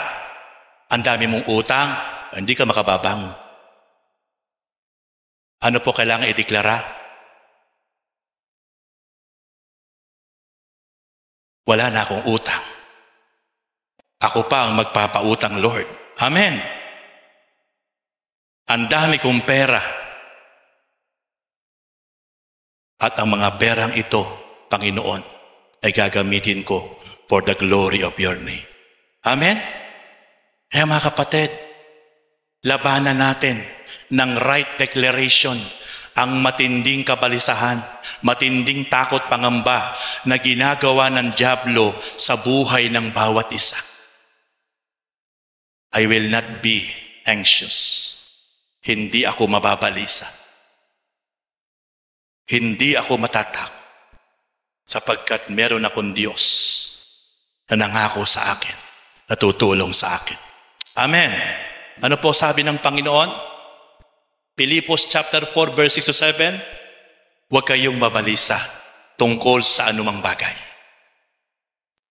ang dami mong utang, hindi ka makababangon. Ano po kailangan ideklara? Wala na akong utang. Ako pa ang magpapautang, Lord. Amen. Ang dami kong pera. At ang mga perang ito, Panginoon, ay gagamitin ko for the glory of your name. Amen? Kaya mga kapatid, labanan natin ng right declaration ang matinding kabalisahan, matinding takot pangamba na ginagawa ng dyablo sa buhay ng bawat isa. I will not be anxious. Hindi ako mababalisa. Hindi ako matatakot sapagkat meron akong Diyos na nangako sa akin, natutulong sa akin. Amen. Ano po sabi ng Panginoon? Pilipos chapter 4 verse 6 to 7, huwag kayong mabalisa tungkol sa anumang bagay.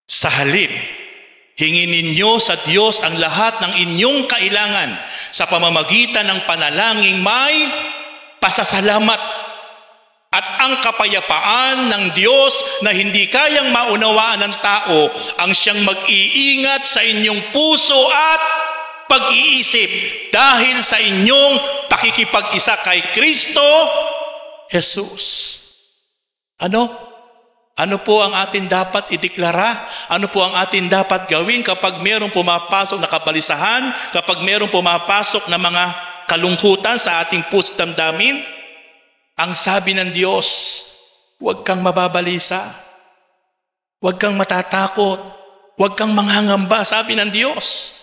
Sa halip, hingin ninyo sa Diyos ang lahat ng inyong kailangan sa pamamagitan ng panalangin may pasasalamat. At ang kapayapaan ng Diyos na hindi kayang maunawaan ng tao ang siyang mag-iingat sa inyong puso at pag-iisip dahil sa inyong pakikipag-isa kay Kristo Jesus. Ano po ang atin dapat ideklara? Ano po ang atin dapat gawin kapag mayroong pumapasok na kabalisahan, kapag mayroong pumapasok na mga kalungkutan sa ating puso at damdamin? Ang sabi ng Diyos, huwag kang mababalisa, huwag kang matatakot, huwag kang manghangamba, sabi ng Diyos.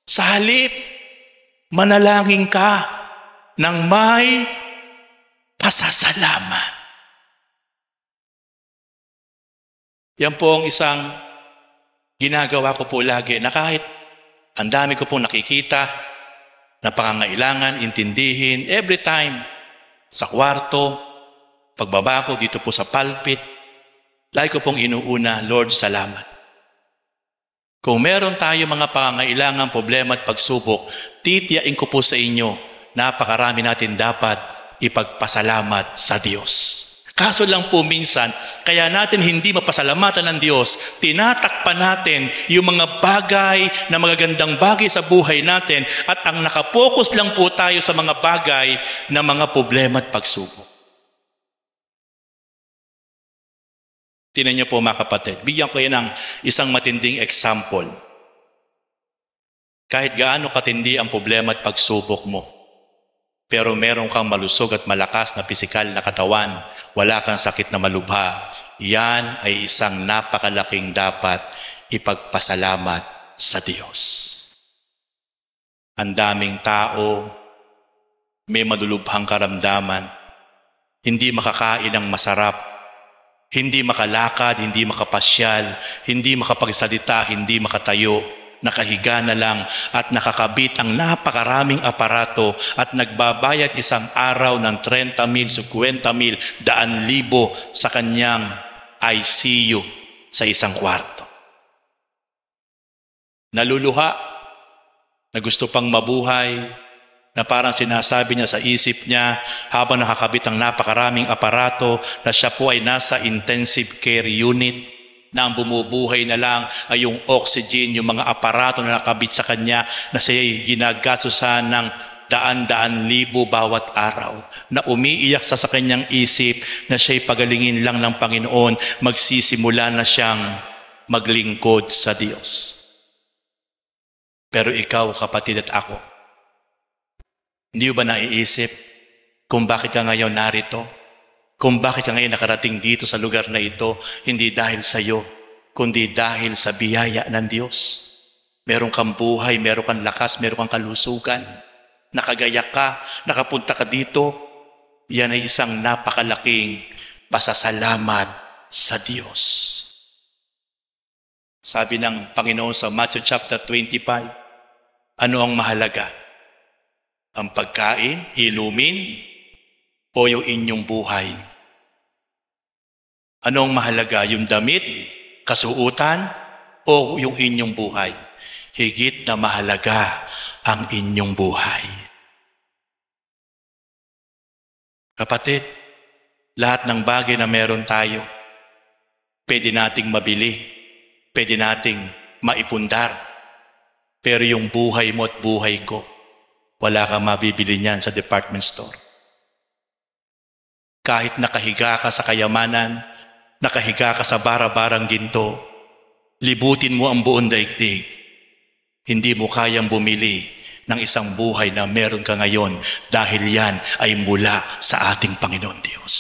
Sa halip, manalangin ka ng may pasasalamat. Yan po ang isang ginagawa ko po lagi na kahit ang dami ko pong nakikita na pangangailangan, intindihin, every time, sa kwarto, pagbaba ko dito po sa pulpit, lagi ko pong inuuna, Lord, salamat. Kung meron tayo mga pangangailangan, problema at pagsubok, titiyain ko po sa inyo, napakarami natin dapat ipagpasalamat sa Diyos. Kaso lang po minsan, kaya natin hindi mapasalamatan ng Diyos, tinatakpan natin yung mga bagay na magagandang bagay sa buhay natin at ang nakapokus lang po tayo sa mga bagay na mga problema at pagsubok. Tingnan niyo po mga kapatid, bigyan ko yan ng isang matinding example. Kahit gaano katindi ang problema at pagsubok mo, pero meron kang malusog at malakas na pisikal na katawan, wala kang sakit na malubha, yan ay isang napakalaking dapat ipagpasalamat sa Diyos. Ang daming tao, may malulubhang karamdaman, hindi makakain ng masarap, hindi makalakad, hindi makapasyal, hindi makapagsalita, hindi makatayo, nakahiga na lang at nakakabit ang napakaraming aparato at nagbabayad isang araw ng 30,000, 50,000, 100,000 sa kanyang ICU sa isang kwarto. Naluluha na gusto pang mabuhay, na parang sinasabi niya sa isip niya habang nakakabit ang napakaraming aparato na siya po ay nasa intensive care unit, na ang bumubuhay na lang ay yung oxygen, yung mga aparato na nakabit sa kanya na siya'y ginagasusan ng daan-daan libo bawat araw, na umiiyak sa kanyang isip na siya'y pagalingin lang ng Panginoon, magsisimula na siyang maglingkod sa Diyos. Pero ikaw, kapatid at ako, hindi ba naiisip kung bakit ka ngayon narito? Kung bakit ka ngayon nakarating dito sa lugar na ito, hindi dahil sa iyo, kundi dahil sa biyaya ng Diyos. Meron kang buhay, meron kang lakas, meron kang kalusugan. Nakagayak ka, nakapunta ka dito. Yan ay isang napakalaking pasasalamat sa Diyos. Sabi ng Panginoon sa Matthew chapter 25, ano ang mahalaga? Ang pagkain, inumin, o yung inyong buhay? Ano ang mahalaga? Yung damit, kasuotan, o yung inyong buhay? Higit na mahalaga ang inyong buhay. Kapatid, lahat ng bagay na meron tayo, pwede nating mabili, pwede nating maipundar. Pero yung buhay mo at buhay ko, wala kang mabibili niyan sa department store. Kahit nakahiga ka sa kayamanan, nakahiga ka sa bara-barang ginto, libutin mo ang buong daigdig, hindi mo kayang bumili ng isang buhay na meron ka ngayon dahil yan ay mula sa ating Panginoon Diyos.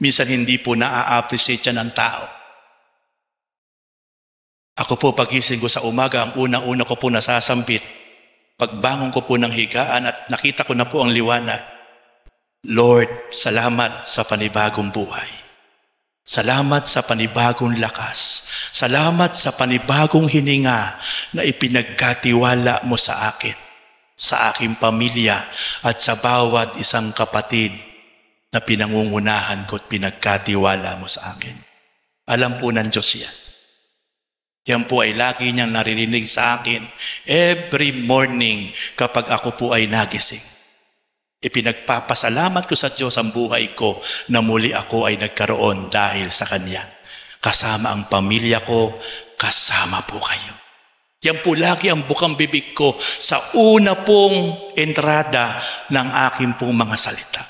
Minsan hindi po na-appreciate yan ng tao. Ako po pagising ko sa umaga, ang una-una ko po nasasambit. Pagbangon ko po ng higaan at nakita ko na po ang liwanag. Lord, salamat sa panibagong buhay. Salamat sa panibagong lakas. Salamat sa panibagong hininga na ipinagkatiwala mo sa akin, sa aking pamilya at sa bawat isang kapatid na pinangungunahan ko at pinagkatiwala mo sa akin. Alam po ng Diyos yan. Yan po ay lagi niyang naririnig sa akin every morning kapag ako po ay nagising. Ipinagpapasalamat ko sa Diyos ang buhay ko na muli ako ay nagkaroon dahil sa Kanya. Kasama ang pamilya ko, kasama po kayo. Yan po lagi ang bukang bibig ko sa una pong entrada ng aking pong mga salita.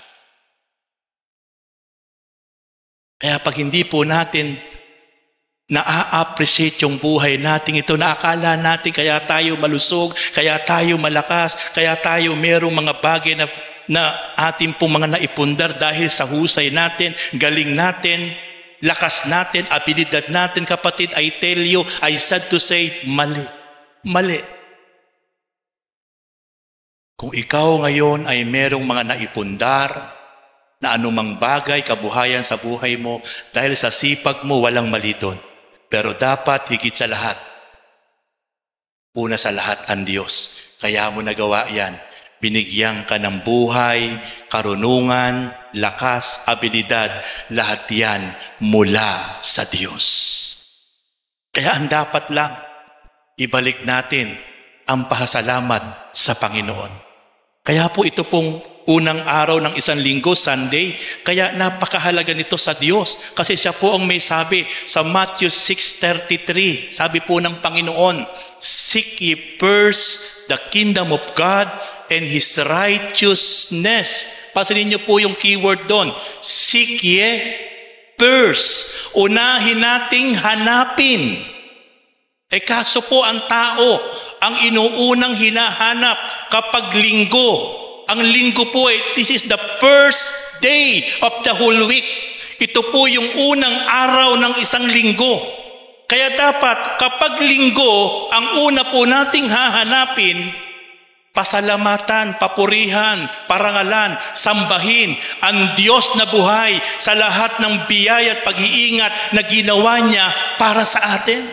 Kaya pag hindi po natin na-appreciate yung buhay natin ito, na akala natin kaya tayo malusog, kaya tayo malakas, kaya tayo merong mga bagay na ating pong mga naipundar dahil sa husay natin, galing natin, lakas natin, abilidad natin, kapatid, I tell you, I sad to say, mali. Mali. Kung ikaw ngayon ay merong mga naipundar, na anumang bagay, kabuhayan sa buhay mo, dahil sa sipag mo, walang mali doon. Pero dapat higit sa lahat, una sa lahat ang Diyos. Kaya mo nagawa yan. Binigyan ka ng buhay, karunungan, lakas, abilidad. Lahat yan mula sa Diyos. Kaya ang dapat lang, ibalik natin ang pasasalamat sa Panginoon. Kaya po ito pong unang araw ng isang linggo, Sunday, kaya napakahalaga nito sa Diyos. Kasi siya po ang may sabi sa Matthew 6:33. Sabi po ng Panginoon, seek ye first the kingdom of God and His righteousness. Pansinin niyo po yung keyword doon. Seek ye first. Unahin nating hanapin. Kaso po ang tao, ang inuunang hinahanap kapag linggo. Ang linggo po this is the first day of the whole week. Ito po yung unang araw ng isang linggo. Kaya dapat kapag linggo, ang una po nating hahanapin, pasalamatan, papurihan, parangalan, sambahin ang Diyos na buhay sa lahat ng biyaya at pag-iingat na ginawa niya para sa atin.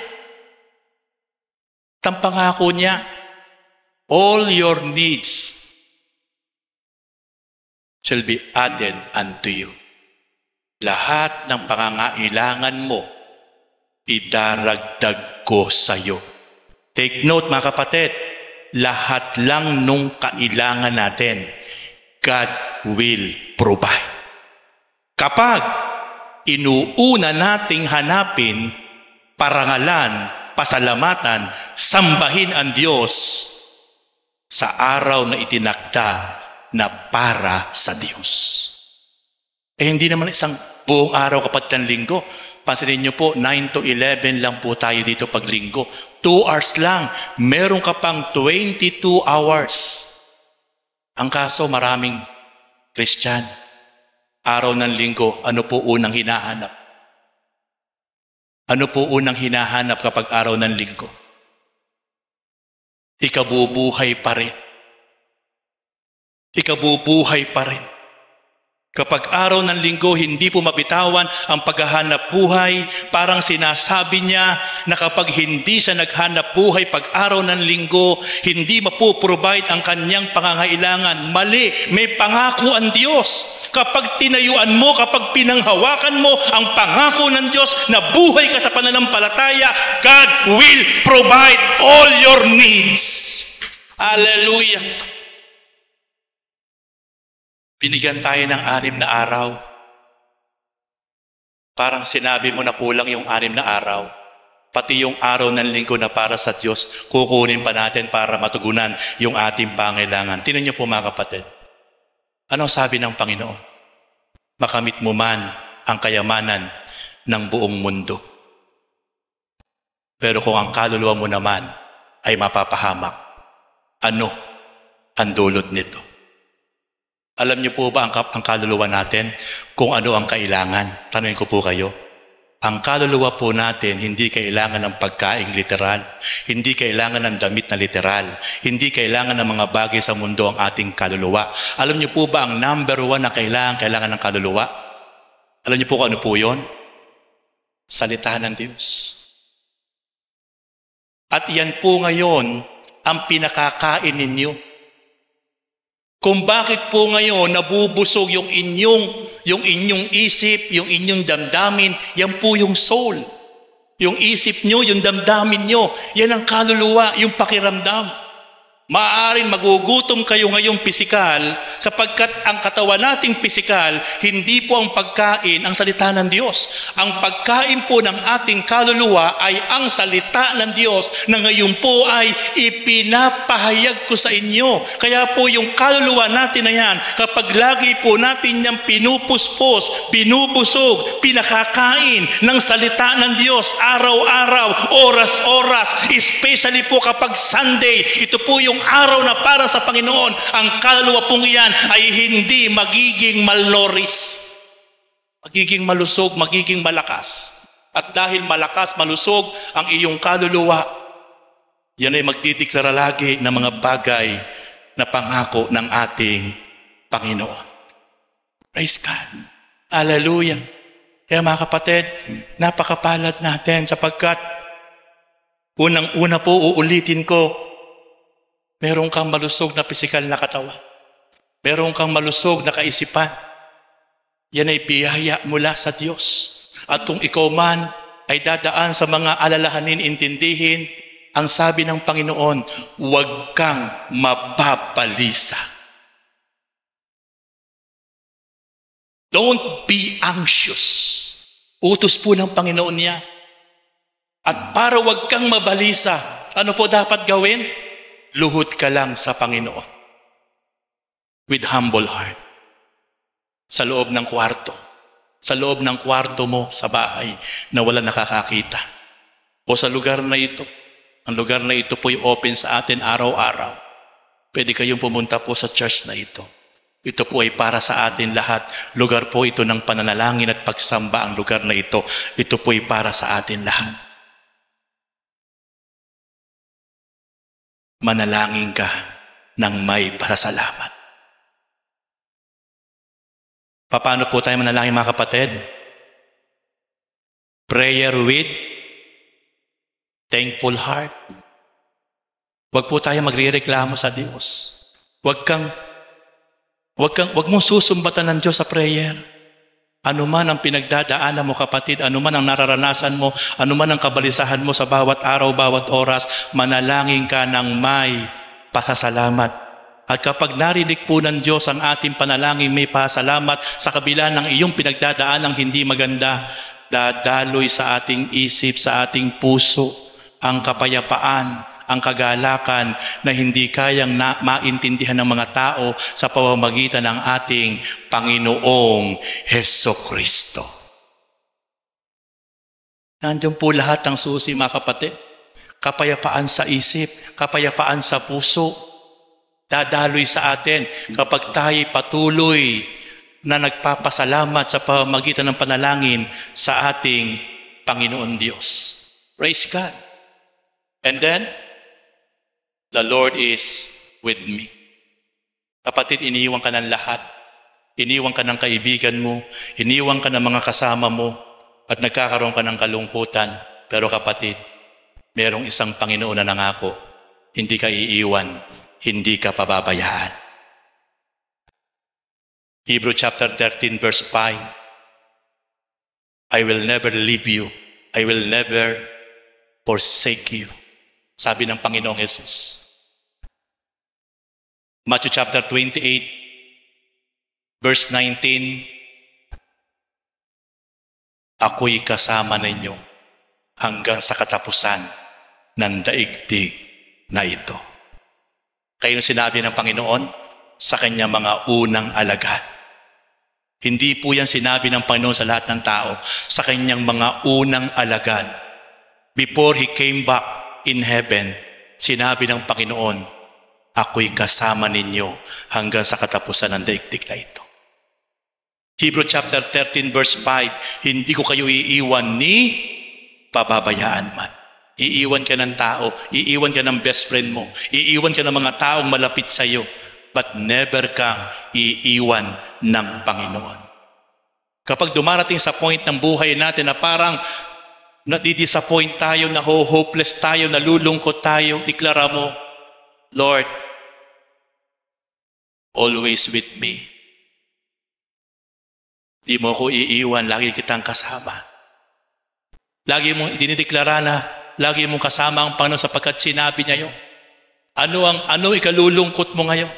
Ang pangako niya, all your needs shall be added unto you. Lahat ng pangangailangan mo, idaragdag ko sa iyo. Take note mga kapatid, lahat lang nung kailangan natin, God will provide. Kapag inuuna nating hanapin, parangalan, pasalamatan, sambahin ang Diyos sa araw na itinakda na para sa Diyos. Hindi naman isang buong araw kapatid ng linggo. Pansinin niyo po, 9 to 11 lang po tayo dito pag linggo. 2 hours lang. Meron ka pang 22 hours. Ang kaso, maraming Christian. Araw ng linggo, ano po unang hinahanap? Ano po unang hinahanap kapag araw ng linggo? Ikabubuhay pa rin. Ikabubuhay pa rin. Kapag araw ng linggo, hindi po mabitawan ang paghahanap buhay. Parang sinasabi niya na kapag hindi siya naghanap buhay pag araw ng linggo, hindi mapoprovide ang kanyang pangangailangan. Mali, may pangako ang Diyos. Kapag tinayuan mo, kapag pinanghawakan mo ang pangako ng Diyos na buhay ka sa pananampalataya, God will provide all your needs. Hallelujah. Binigyan tayo ng 6 na araw. Parang sinabi mo na kulang yung 6 na araw. Pati yung araw ng linggo na para sa Diyos, kukunin pa natin para matugunan yung ating pangailangan. Tingnan niyo po mga kapatid. Anong sabi ng Panginoon? Makamit mo man ang kayamanan ng buong mundo. Pero kung ang kaluluwa mo naman ay mapapahamak. Ano ang dulot nito? Alam niyo po ba ang kaluluwa natin kung ano ang kailangan? Tanungin ko po kayo. Ang kaluluwa po natin hindi kailangan ng pagkaing literal, hindi kailangan ng damit na literal, hindi kailangan ng mga bagay sa mundo ang ating kaluluwa. Alam niyo po ba ang number 1 na kailangan ng kaluluwa? Alam niyo po kung ano po yun? Salita ng Diyos. At yan po ngayon ang pinakakain ninyo. Kung bakit po ngayon nabubusog yung inyong isip, yung inyong damdamin, yan po yung soul. Yung isip nyo, yung damdamin nyo, yan ang kaluluwa, yung pakiramdam. Maaaring magugutom kayo ngayong pisikal sapagkat ang katawan nating pisikal, hindi po ang pagkain ang salita ng Diyos. Ang pagkain po ng ating kaluluwa ay ang salita ng Diyos na ngayon po ay ipinapahayag ko sa inyo. Kaya po yung kaluluwa natin na yan, kapag lagi po natin niyang pinupuspos, binubusog, pinakakain ng salita ng Diyos araw-araw, oras-oras, especially po kapag Sunday, ito po yung araw na para sa Panginoon, ang kaluluwa pong iyan ay hindi magiging malnoris. Magiging malusog, magiging malakas. At dahil malakas, malusog ang iyong kaluluwa, yan ay magdideklara lagi ng mga bagay na pangako ng ating Panginoon. Praise God. Hallelujah. Kaya mga kapatid, napakapalad natin sapagkat unang-una po uulitin ko, meron kang malusog na pisikal na katawan. Meron kang malusog na kaisipan. Yan ay biyaya mula sa Diyos. At kung ikaw man ay dadaan sa mga alalahanin, intindihin, ang sabi ng Panginoon, huwag kang mababalisa. Don't be anxious. Utos po ng Panginoon niya. At para huwag kang mabalisa, ano po dapat gawin? Luhod ka lang sa Panginoon. With humble heart. Sa loob ng kwarto. Sa loob ng kwarto mo sa bahay na wala nakakakita. O sa lugar na ito. Ang lugar na ito po ay open sa atin araw-araw. Pwede kayong pumunta po sa church na ito. Ito po ay para sa atin lahat. Lugar po ito ng pananalangin at pagsamba ang lugar na ito. Ito po ay para sa atin lahat. Manalangin ka ng may pasasalamat. Paano po tayo manalangin mga kapatid? Prayer with thankful heart. Huwag po tayo magrereklamo sa Diyos. Huwag mong susumbatan ng Diyos sa prayer. Ano man ang pinagdadaanan mo kapatid, ano man ang nararanasan mo, ano man ang kabalisahan mo sa bawat araw, bawat oras, manalangin ka ng may pasasalamat. At kapag narinig po ng Diyos ang ating panalangin may pasasalamat sa kabila ng iyong pinagdadaanang hindi maganda, dadaloy sa ating isip, sa ating puso, ang kapayapaan, ang kagalakan na hindi kayang maintindihan ng mga tao sa pamamagitan ng ating Panginoong Hesukristo. Nandiyan po lahat ng susi mga kapatid. Kapayapaan sa isip, kapayapaan sa puso. Dadaloy sa atin kapag tayo patuloy na nagpapasalamat sa pamamagitan ng panalangin sa ating Panginoon Diyos. Praise God. And then, the Lord is with me. Kapatid, iniwan ka ng lahat. Iniwan ka ng kaibigan mo. Iniwan ka ng mga kasama mo. At nagkakaroon ka ng kalungkutan. Pero kapatid, merong isang Panginoon na nangako. Hindi ka iiwan. Hindi ka pababayaan. Hebrew chapter 13 verse 5. I will never leave you. I will never forsake you. Sabi ng Panginoong Jesus. Matthew chapter 28, verse 19, ako'y kasama ninyo hanggang sa katapusan ng daigdig na ito. Kaya sinabi ng Panginoon sa kanyang mga unang alagad. Hindi po yan sinabi ng Panginoon sa lahat ng tao, sa kanyang mga unang alagad. Before He came back in heaven, sinabi ng Panginoon, ako'y kasama ninyo hanggang sa katapusan ng daigdig na ito. Hebrew chapter 13 verse 5, hindi ko kayo iiwan ni pababayaan man. Iiwan ka ng tao, iiwan ka ng best friend mo, iiwan ka ng mga taong malapit sa iyo, but never kang iiwan ng Panginoon. Kapag dumarating sa point ng buhay natin na parang nadidisappoint tayo, na hopeless tayo, nalulungkot tayo, deklara mo, Lord, always with me. Di mo ko iiwan, lagi kitang kasama. Lagi mong dinideklara na lagi mong kasama ang Panginoon sapagkat sinabi niya yun. Ano ikalulungkot mo ngayon?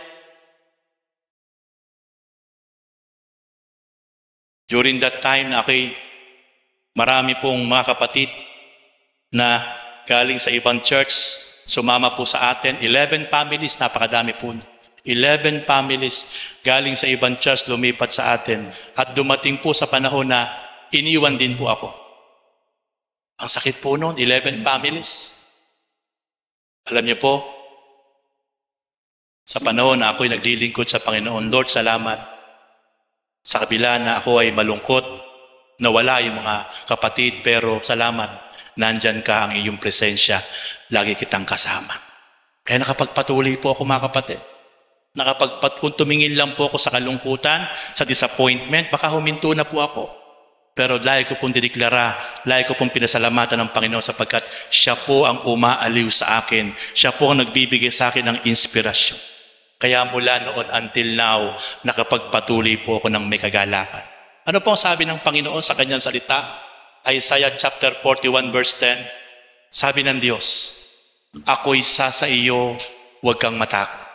During that time na marami pong mga kapatid na galing sa ibang church, sumama po sa atin. 11 families, napakadami po. 11 families galing sa ibang church lumipat sa atin. At dumating po sa panahon na iniwan din po ako. Ang sakit po noon, 11 families. Alam niyo po, sa panahon na ako'y naglilingkod sa Panginoon, Lord, salamat. Sa kabila na ako ay malungkot, nawala yung mga kapatid, pero salamat, nandyan ka, ang iyong presensya, lagi kitang kasama. Kaya nakapagpatuloy po ako, mga kapatid. Kung tumingin lang po ako sa kalungkutan, sa disappointment, baka huminto na po ako. Pero lagi ko pong dideklara, lagi ko pong pinasalamatan ng Panginoon sapagkat siya po ang umaaliw sa akin. Siya po ang nagbibigay sa akin ng inspirasyon. Kaya mula noon until now, nakapagpatuloy po ako ng may kagalakan. Ano po ang sabi ng Panginoon sa kanyang salita? Isaiah chapter 41 verse 10. Sabi ng Diyos, ako'y isa sa iyo, huwag kang matakot.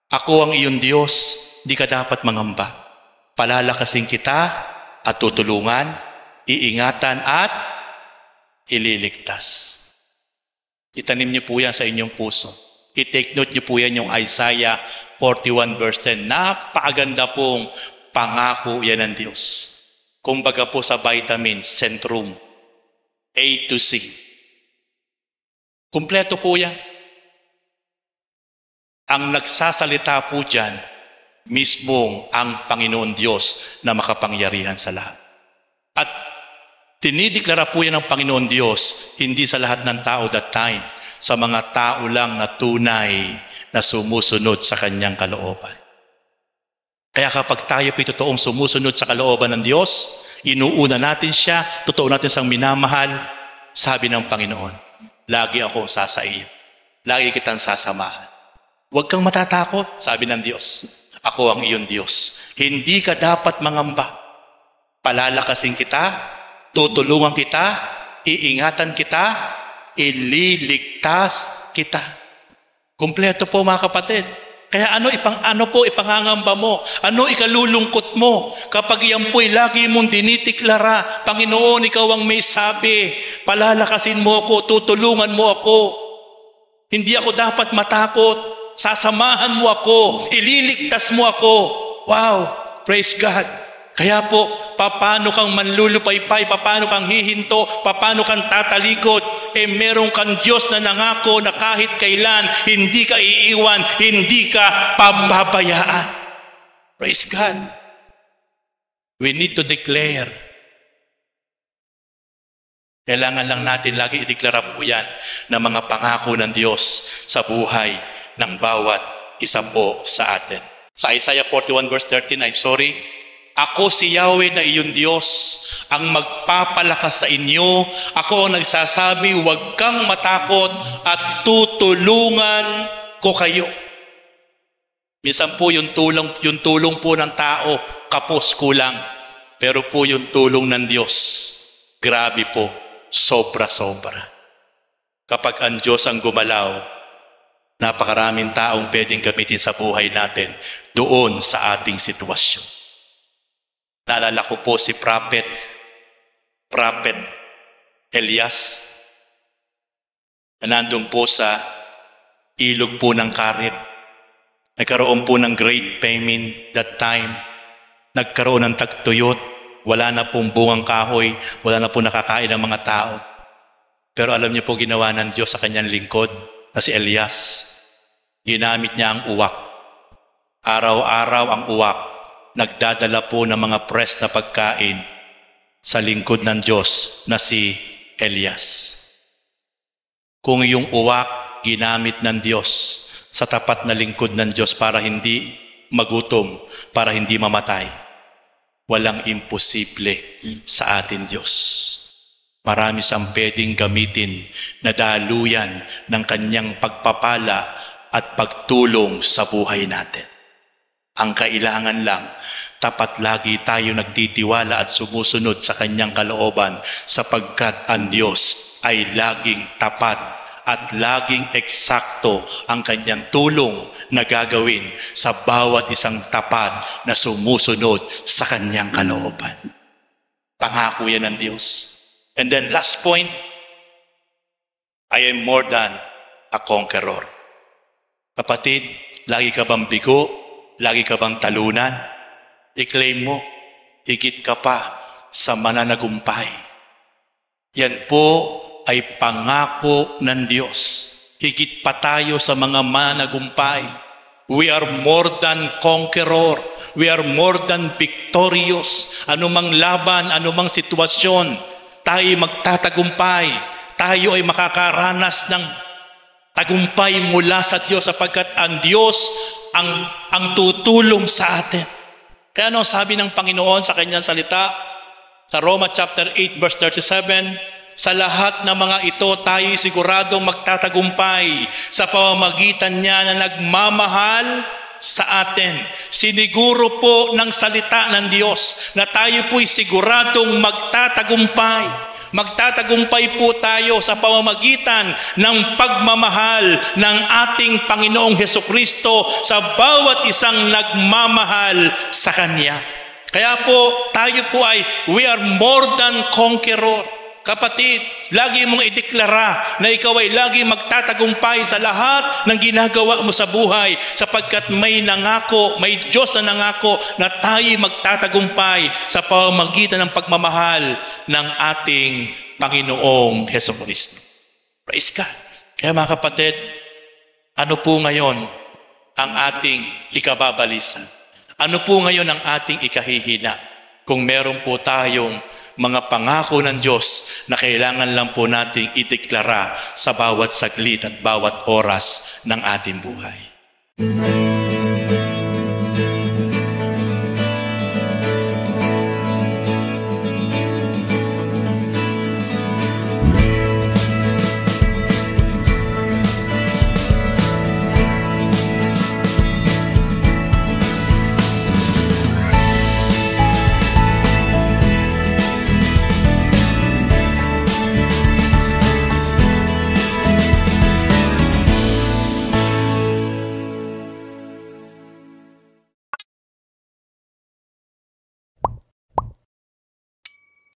Ako ang iyong Diyos, di ka dapat mangamba. Palalakasin kita at tutulungan, iingatan at ililigtas. Itanim niyo po yan sa inyong puso. I-take note niyo po yan yung Isaiah 41 verse 10. Napakaganda pong pangako yan ng Diyos. Kumbaga po sa vitamin, Centrum, A to C. Kumpleto po yan. Ang nagsasalita po dyan, mismong ang Panginoon Diyos na makapangyarihan sa lahat. At tinideklara po yan ng Panginoon Diyos, hindi sa lahat ng tao that time, sa mga tao lang na tunay na sumusunod sa kanyang kalooban. Kaya kapag tayo po totoong sumusunod sa kalooban ng Diyos, inuuna natin siya, totoo natin siyang minamahal, sabi ng Panginoon, lagi akong sasaiyo, lagi kitang sasamahan. Huwag kang matatakot, sabi ng Diyos. Ako ang iyong Diyos. Hindi ka dapat mangamba. Palalakasin kita, tutulungan kita, iingatan kita, ililigtas kita. Kumpleto po mga kapatid. Kaya ano po ipangangamba mo? Ano ikalulungkot mo? Kapag iyan po'y lagi mong dinitiklara, Panginoon, ikaw ang may sabi, palalakasin mo ako, tutulungan mo ako. Hindi ako dapat matakot. Sasamahan mo ako, ililigtas mo ako. Wow, praise God. Kaya po, paano kang manlulupaypay, paano kang hihinto, paano kang tatalikod, meron kang Diyos na nangako na kahit kailan, hindi ka iiwan, hindi ka pababayaan. Praise God. We need to declare. Kailangan lang natin lagi ideklara po yan na mga pangako ng Diyos sa buhay ng bawat isa po sa atin. Sa Isaiah 41 verse 39, ako si Yahweh na iyong Diyos, ang magpapalakas sa inyo. Ako ang nagsasabi, huwag kang matakot at tutulungan ko kayo. Minsan po yung tulong po ng tao, kapos kulang. Pero po yung tulong ng Diyos, grabe po, sobra-sobra. Kapag ang Diyos ang gumalaw, napakaraming taong pwedeng gamitin sa buhay natin doon sa ating sitwasyon. Naalala ko po si Prophet Elias na nandun po sa ilog po ng Karit. Nagkaroon po ng great famine that time. Nagkaroon ng tagtuyot. Wala na pong bungang kahoy. Wala na pong nakakain ng mga tao. Pero alam niyo po ginawa ng Diyos sa kanyang lingkod. na si Elias. Ginamit niya ang uwak. Araw-araw ang uwak, nagdadala po ng mga press na pagkain sa lingkod ng Diyos na si Elias. Kung yung uwak ginamit ng Diyos sa tapat na lingkod ng Diyos para hindi magutom, para hindi mamatay, walang imposible sa atin Diyos. Marami siyang pwedeng gamitin na daluyan ng kanyang pagpapala at pagtulong sa buhay natin. Ang kailangan lang, tapat lagi tayo nagtitiwala at sumusunod sa kanyang kalooban sapagkat ang Diyos ay laging tapat at laging eksakto ang kanyang tulong na gagawin sa bawat isang tapat na sumusunod sa kanyang kalooban. Pangako yan ng Diyos. And then last point, I am more than a conqueror. Kapatid, lagi ka bang bigo? Lagi ka bang talunan? I-claim mo, higit ka pa sa mananagumpay. Yan po ay pangako ng Diyos. Higit pa tayo sa mga managumpay. We are more than conqueror. We are more than victorious. Anumang laban, anumang sitwasyon, tayo magtatagumpay. Tayo ay makakaranas ng tagumpay mula sa Diyos sapagkat ang Diyos ang tutulong sa atin. Kaya ano sabi ng Panginoon sa kanyang salita? Sa Roma chapter 8 verse 37, sa lahat ng mga ito tayo siguradong magtatagumpay sa pamamagitan niya na nagmamahal sa atin. Siniguro po ng salita ng Diyos na tayo po'y siguradong magtatagumpay. Magtatagumpay po tayo sa pamamagitan ng pagmamahal ng ating Panginoong Hesukristo sa bawat isang nagmamahal sa Kanya. Kaya po, tayo po ay we are more than conqueror. Kapatid, lagi mong ideklara na ikaw ay lagi magtatagumpay sa lahat ng ginagawa mo sa buhay sapagkat may nangako, may Diyos na nangako na tayo magtatagumpay sa pamamagitan ng pagmamahal ng ating Panginoong Hesukristo. Praise God. Kaya mga kapatid, ano po ngayon ang ating ikababalisa? Ano po ngayon ang ating ikahihina? Kung meron po tayong mga pangako ng Diyos na kailangan lang po nating ideklara sa bawat saglit at bawat oras ng ating buhay.